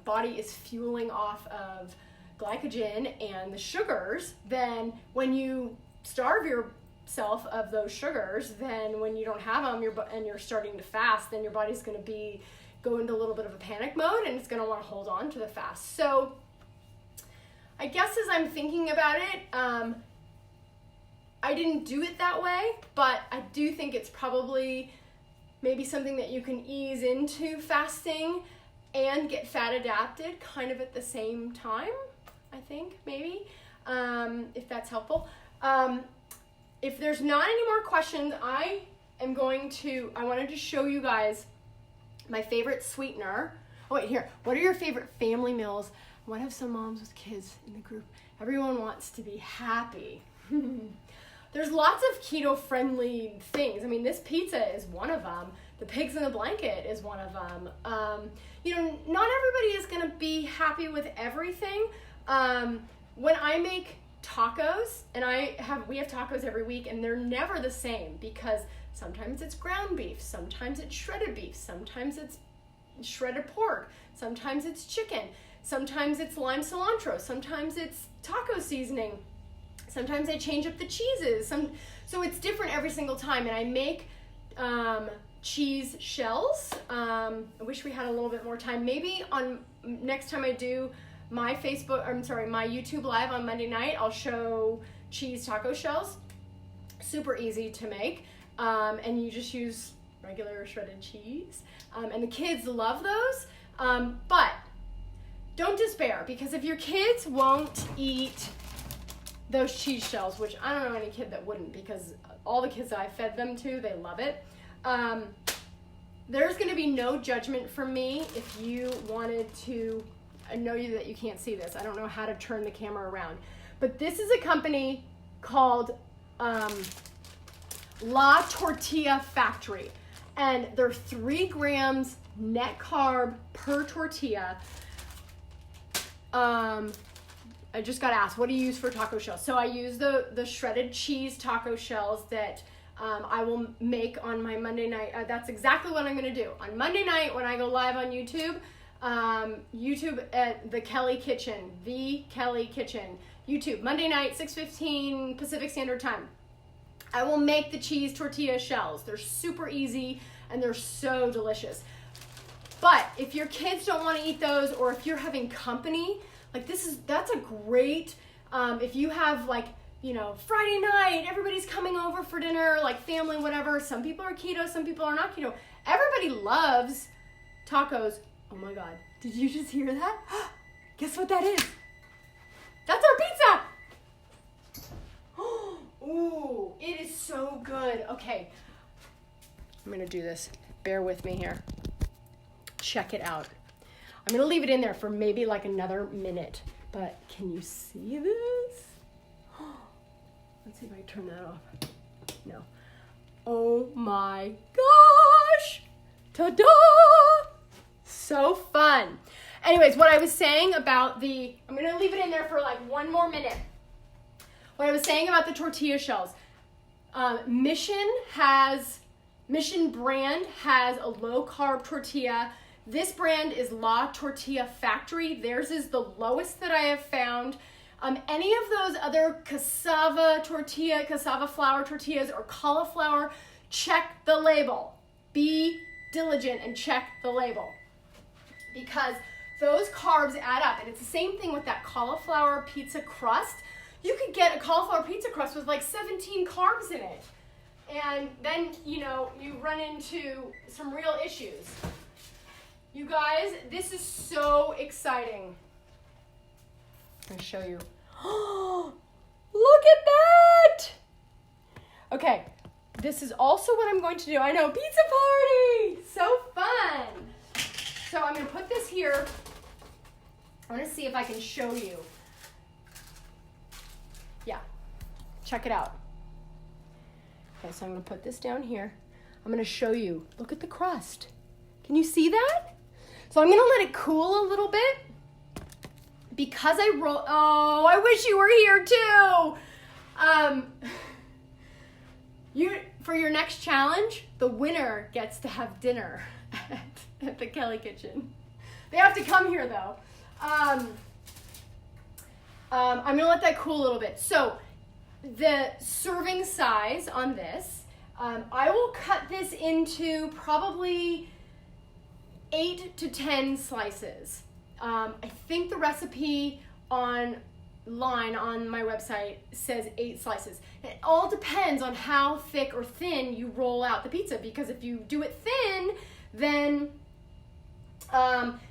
body is fueling off of glycogen and the sugars, then when you starve yourself of those sugars, then when you don't have them and you're starting to fast, then your body's going to go into a little bit of a panic mode and it's going to want to hold on to the fast. So I guess as I'm thinking about it, I didn't do it that way, but I do think it's probably maybe something that you can ease into fasting and get fat adapted kind of at the same time, I think, maybe, if that's helpful. If there's not any more questions, I wanted to show you guys my favorite sweetener. Oh wait, here, what are your favorite family meals? I want to have some moms with kids in the group. Everyone wants to be happy. There's lots of keto-friendly things. I mean, this pizza is one of them. The pigs in the blanket is one of them. Not everybody is going to be happy with everything. When I make tacos, and we have tacos every week, and they're never the same because sometimes it's ground beef, sometimes it's shredded beef, sometimes it's shredded pork, sometimes it's chicken, sometimes it's lime cilantro, sometimes it's taco seasoning. Sometimes I change up the cheeses. So it's different every single time. And I make cheese shells. I wish we had a little bit more time. Maybe next time I do my YouTube Live on Monday night, I'll show cheese taco shells. Super easy to make. And you just use regular shredded cheese. And the kids love those. But don't despair, because if your kids won't eat those cheese shells, which I don't know any kid that wouldn't, because all the kids that I fed them to, they love it. There's going to be no judgment from me if you wanted to. I know that you can't see this. I don't know how to turn the camera around. But this is a company called La Tortilla Factory. And they're 3 grams net carb per tortilla. I just got asked, what do you use for taco shells? So I use the shredded cheese taco shells that I will make on my Monday night. That's exactly what I'm going to do. On Monday night when I go live on YouTube, YouTube at The Kelly Kitchen, YouTube, Monday night, 6:15 Pacific Standard Time. I will make the cheese tortilla shells. They're super easy and they're so delicious. But if your kids don't want to eat those, or if you're having company, that's a great, if you have Friday night, everybody's coming over for dinner, like family, whatever. Some people are keto, some people are not keto. Everybody loves tacos. Oh my God, did you just hear that? Guess what that is? That's our pizza. Ooh, it is so good. Okay, I'm gonna do this. Bear with me here. Check it out. I'm going to leave it in there for maybe another minute, but can you see this? Let's see if I turn that off. No. Oh my gosh! Ta-da! So fun. Anyways, what I was saying about I'm going to leave it in there for one more minute. What I was saying about the tortilla shells. Mission has Mission brand has a low carb tortilla. This brand is La Tortilla Factory. Theirs is the lowest that I have found. Any of those other cassava flour tortillas or cauliflower, check the label. Be diligent and check the label, because those carbs add up. And it's the same thing with that cauliflower pizza crust. You could get a cauliflower pizza crust with like 17 carbs in it. And then, you run into some real issues. You guys, this is so exciting. I'm going to show you. Oh, look at that! Okay, this is also what I'm going to do. I know, pizza party! So fun! So I'm going to put this here. I want to see if I can show you. Yeah, check it out. Okay, so I'm going to put this down here. I'm going to show you. Look at the crust. Can you see that? So I'm going to let it cool a little bit. Because I wish you were here too. For your next challenge, the winner gets to have dinner at the Kelly Kitchen. They have to come here though. I'm gonna let that cool a little bit. So the serving size on this, I will cut this into probably 8 to 10 slices. I think the recipe online on my website says 8 slices. It all depends on how thick or thin you roll out the pizza, because if you do it thin, then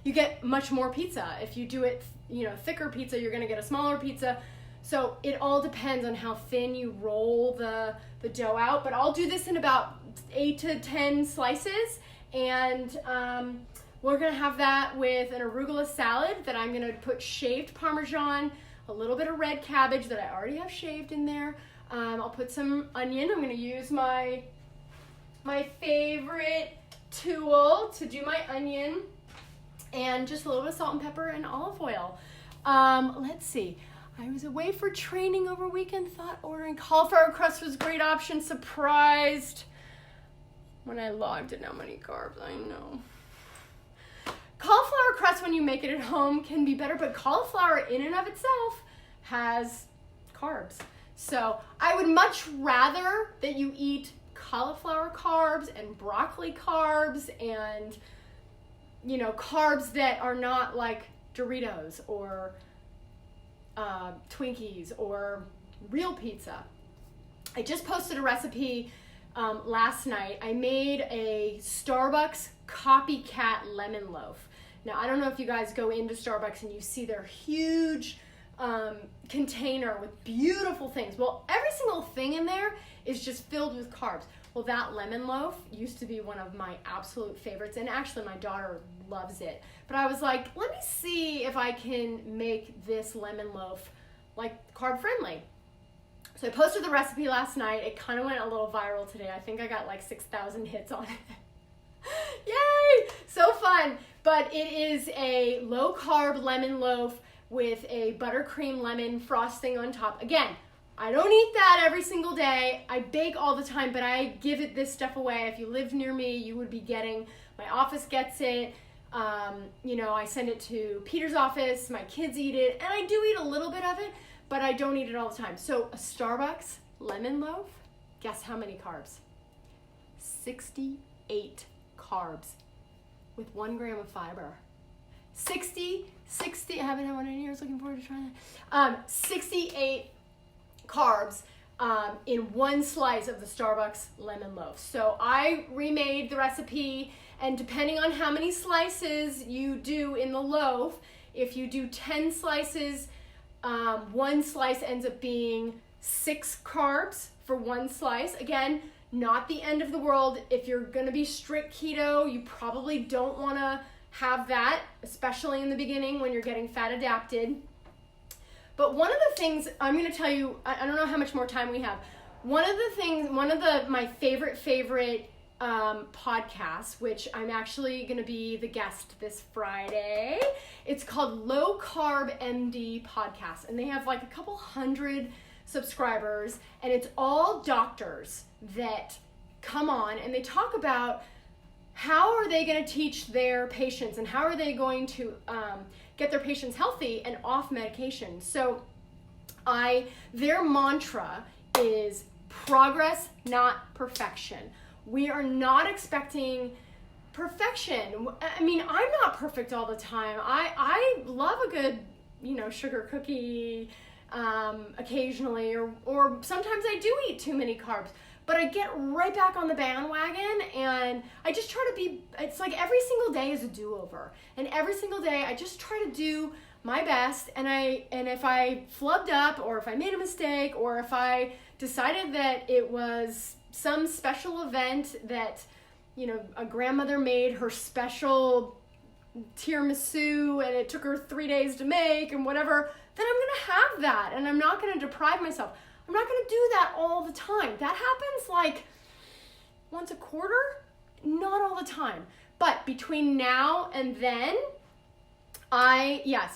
you get much more pizza. If you do it, thicker pizza, you're gonna get a smaller pizza. So it all depends on how thin you roll the dough out. But I'll do this in about 8 to 10 slices, and we're gonna have that with an arugula salad that I'm gonna put shaved Parmesan, a little bit of red cabbage that I already have shaved in there. I'll put some onion. I'm gonna use my favorite tool to do my onion, and just a little bit of salt and pepper and olive oil. Let's see. I was away for training over weekend, thought ordering cauliflower crust was a great option. Surprised when I logged in how many carbs. I know. Cauliflower crust, when you make it at home, can be better, but cauliflower in and of itself has carbs. So I would much rather that you eat cauliflower carbs and broccoli carbs and, carbs that are not like Doritos or Twinkies or real pizza. I just posted a recipe last night. I made a Starbucks copycat lemon loaf. Now, I don't know if you guys go into Starbucks and you see their huge container with beautiful things. Well, every single thing in there is just filled with carbs. Well, that lemon loaf used to be one of my absolute favorites, and actually my daughter loves it. But I was like, let me see if I can make this lemon loaf like carb friendly. So I posted the recipe last night. It kind of went a little viral today. I think I got like 6,000 hits on it. Yay! So fun. But it is a low carb lemon loaf with a buttercream lemon frosting on top. Again, I don't eat that every single day. I bake all the time, but I give this stuff away. If you lived near me, you would be getting, my office gets it. I send it to Peter's office. My kids eat it, and I do eat a little bit of it, but I don't eat it all the time. So a Starbucks lemon loaf, guess how many carbs? 68 carbs with 1 gram of fiber. 60, I haven't had one in years, looking forward to trying that. 68 carbs in 1 slice of the Starbucks lemon loaf. So I remade the recipe, and depending on how many slices you do in the loaf, if you do 10 slices, 1 slice ends up being 6 carbs for 1 slice. Again, not the end of the world. If you're gonna be strict keto, you probably don't wanna have that, especially in the beginning when you're getting fat adapted. But one of the things I'm gonna tell you, I don't know how much more time we have. One of my favorite podcasts, which I'm actually gonna be the guest this Friday. It's called Low Carb MD Podcast, and they have like a couple hundred subscribers, and it's all doctors that come on and they talk about how are they going to teach their patients and how are they going to get their patients healthy and off medication. So their mantra is progress, not perfection. We are not expecting perfection. I mean, I'm not perfect all the time. I love a good, sugar cookie occasionally, or sometimes I do eat too many carbs, but I get right back on the bandwagon and I just try to be, it's like every single day is a do-over. And every single day I just try to do my best, and if I flubbed up, or if I made a mistake, or if I decided that it was some special event that, a grandmother made her special tiramisu and it took her 3 days to make and whatever, then I'm going to have that and I'm not going to deprive myself. I'm not going to do that all the time. That happens like once a quarter, not all the time. But between now and then,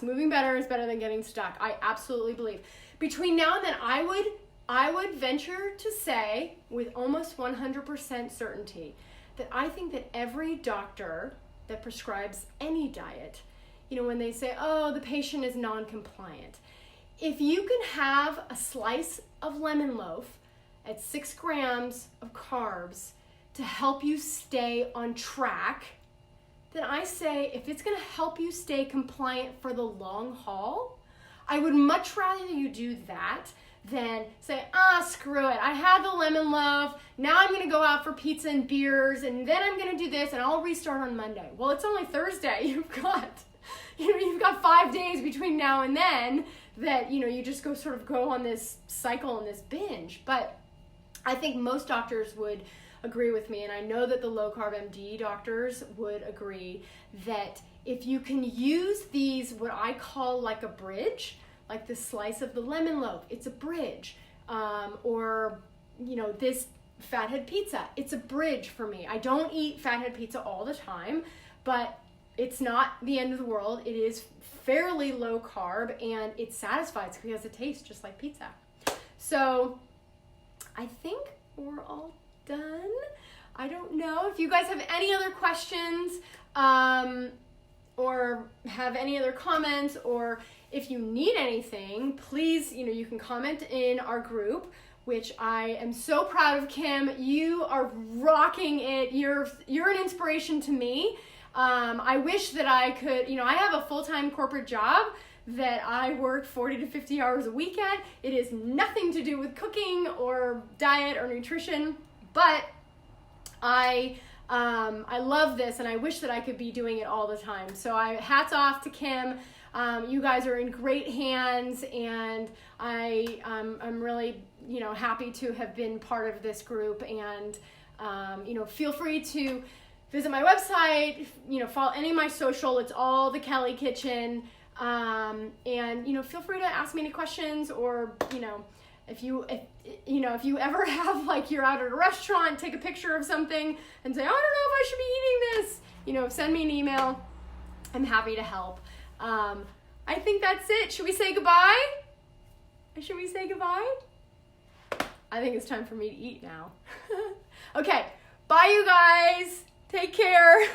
moving better is better than getting stuck. I absolutely believe. Between now and then, I would venture to say with almost 100% certainty that I think that every doctor that prescribes any diet, when they say, oh, the patient is non-compliant, if you can have a slice of lemon loaf at 6 grams of carbs to help you stay on track, then I say if it's going to help you stay compliant for the long haul, I would much rather you do that than say, screw it. I had the lemon loaf. Now I'm going to go out for pizza and beers, and then I'm going to do this, and I'll restart on Monday. Well, it's only Thursday. You've got 5 days between now and then that, you just go on this cycle and this binge. But I think most doctors would agree with me, and I know that the low carb MD doctors would agree that if you can use these, what I call like a bridge, like the slice of the lemon loaf, it's a bridge, or this Fathead Pizza, it's a bridge for me. I don't eat Fathead Pizza all the time, but it's not the end of the world. It is fairly low carb and it satisfies because it tastes just like pizza. So I think we're all done. I don't know if you guys have any other questions, or have any other comments, or if you need anything, please, you can comment in our group, which I am so proud of. Kim, you are rocking it. You're an inspiration to me. I wish that I could, I have a full-time corporate job that I work 40 to 50 hours a week at. It is nothing to do with cooking or diet or nutrition, but I love this and I wish that I could be doing it all the time. So hats off to Kim. You guys are in great hands, and I'm really, happy to have been part of this group. And, feel free to visit my website, follow any of my social. It's all the Kelly Kitchen. And, feel free to ask me any questions, or, if you ever have, like, you're out at a restaurant, take a picture of something and say, I don't know if I should be eating this, send me an email. I'm happy to help. I think that's it. Should we say goodbye? I think it's time for me to eat now. Okay. Bye, you guys. Take care.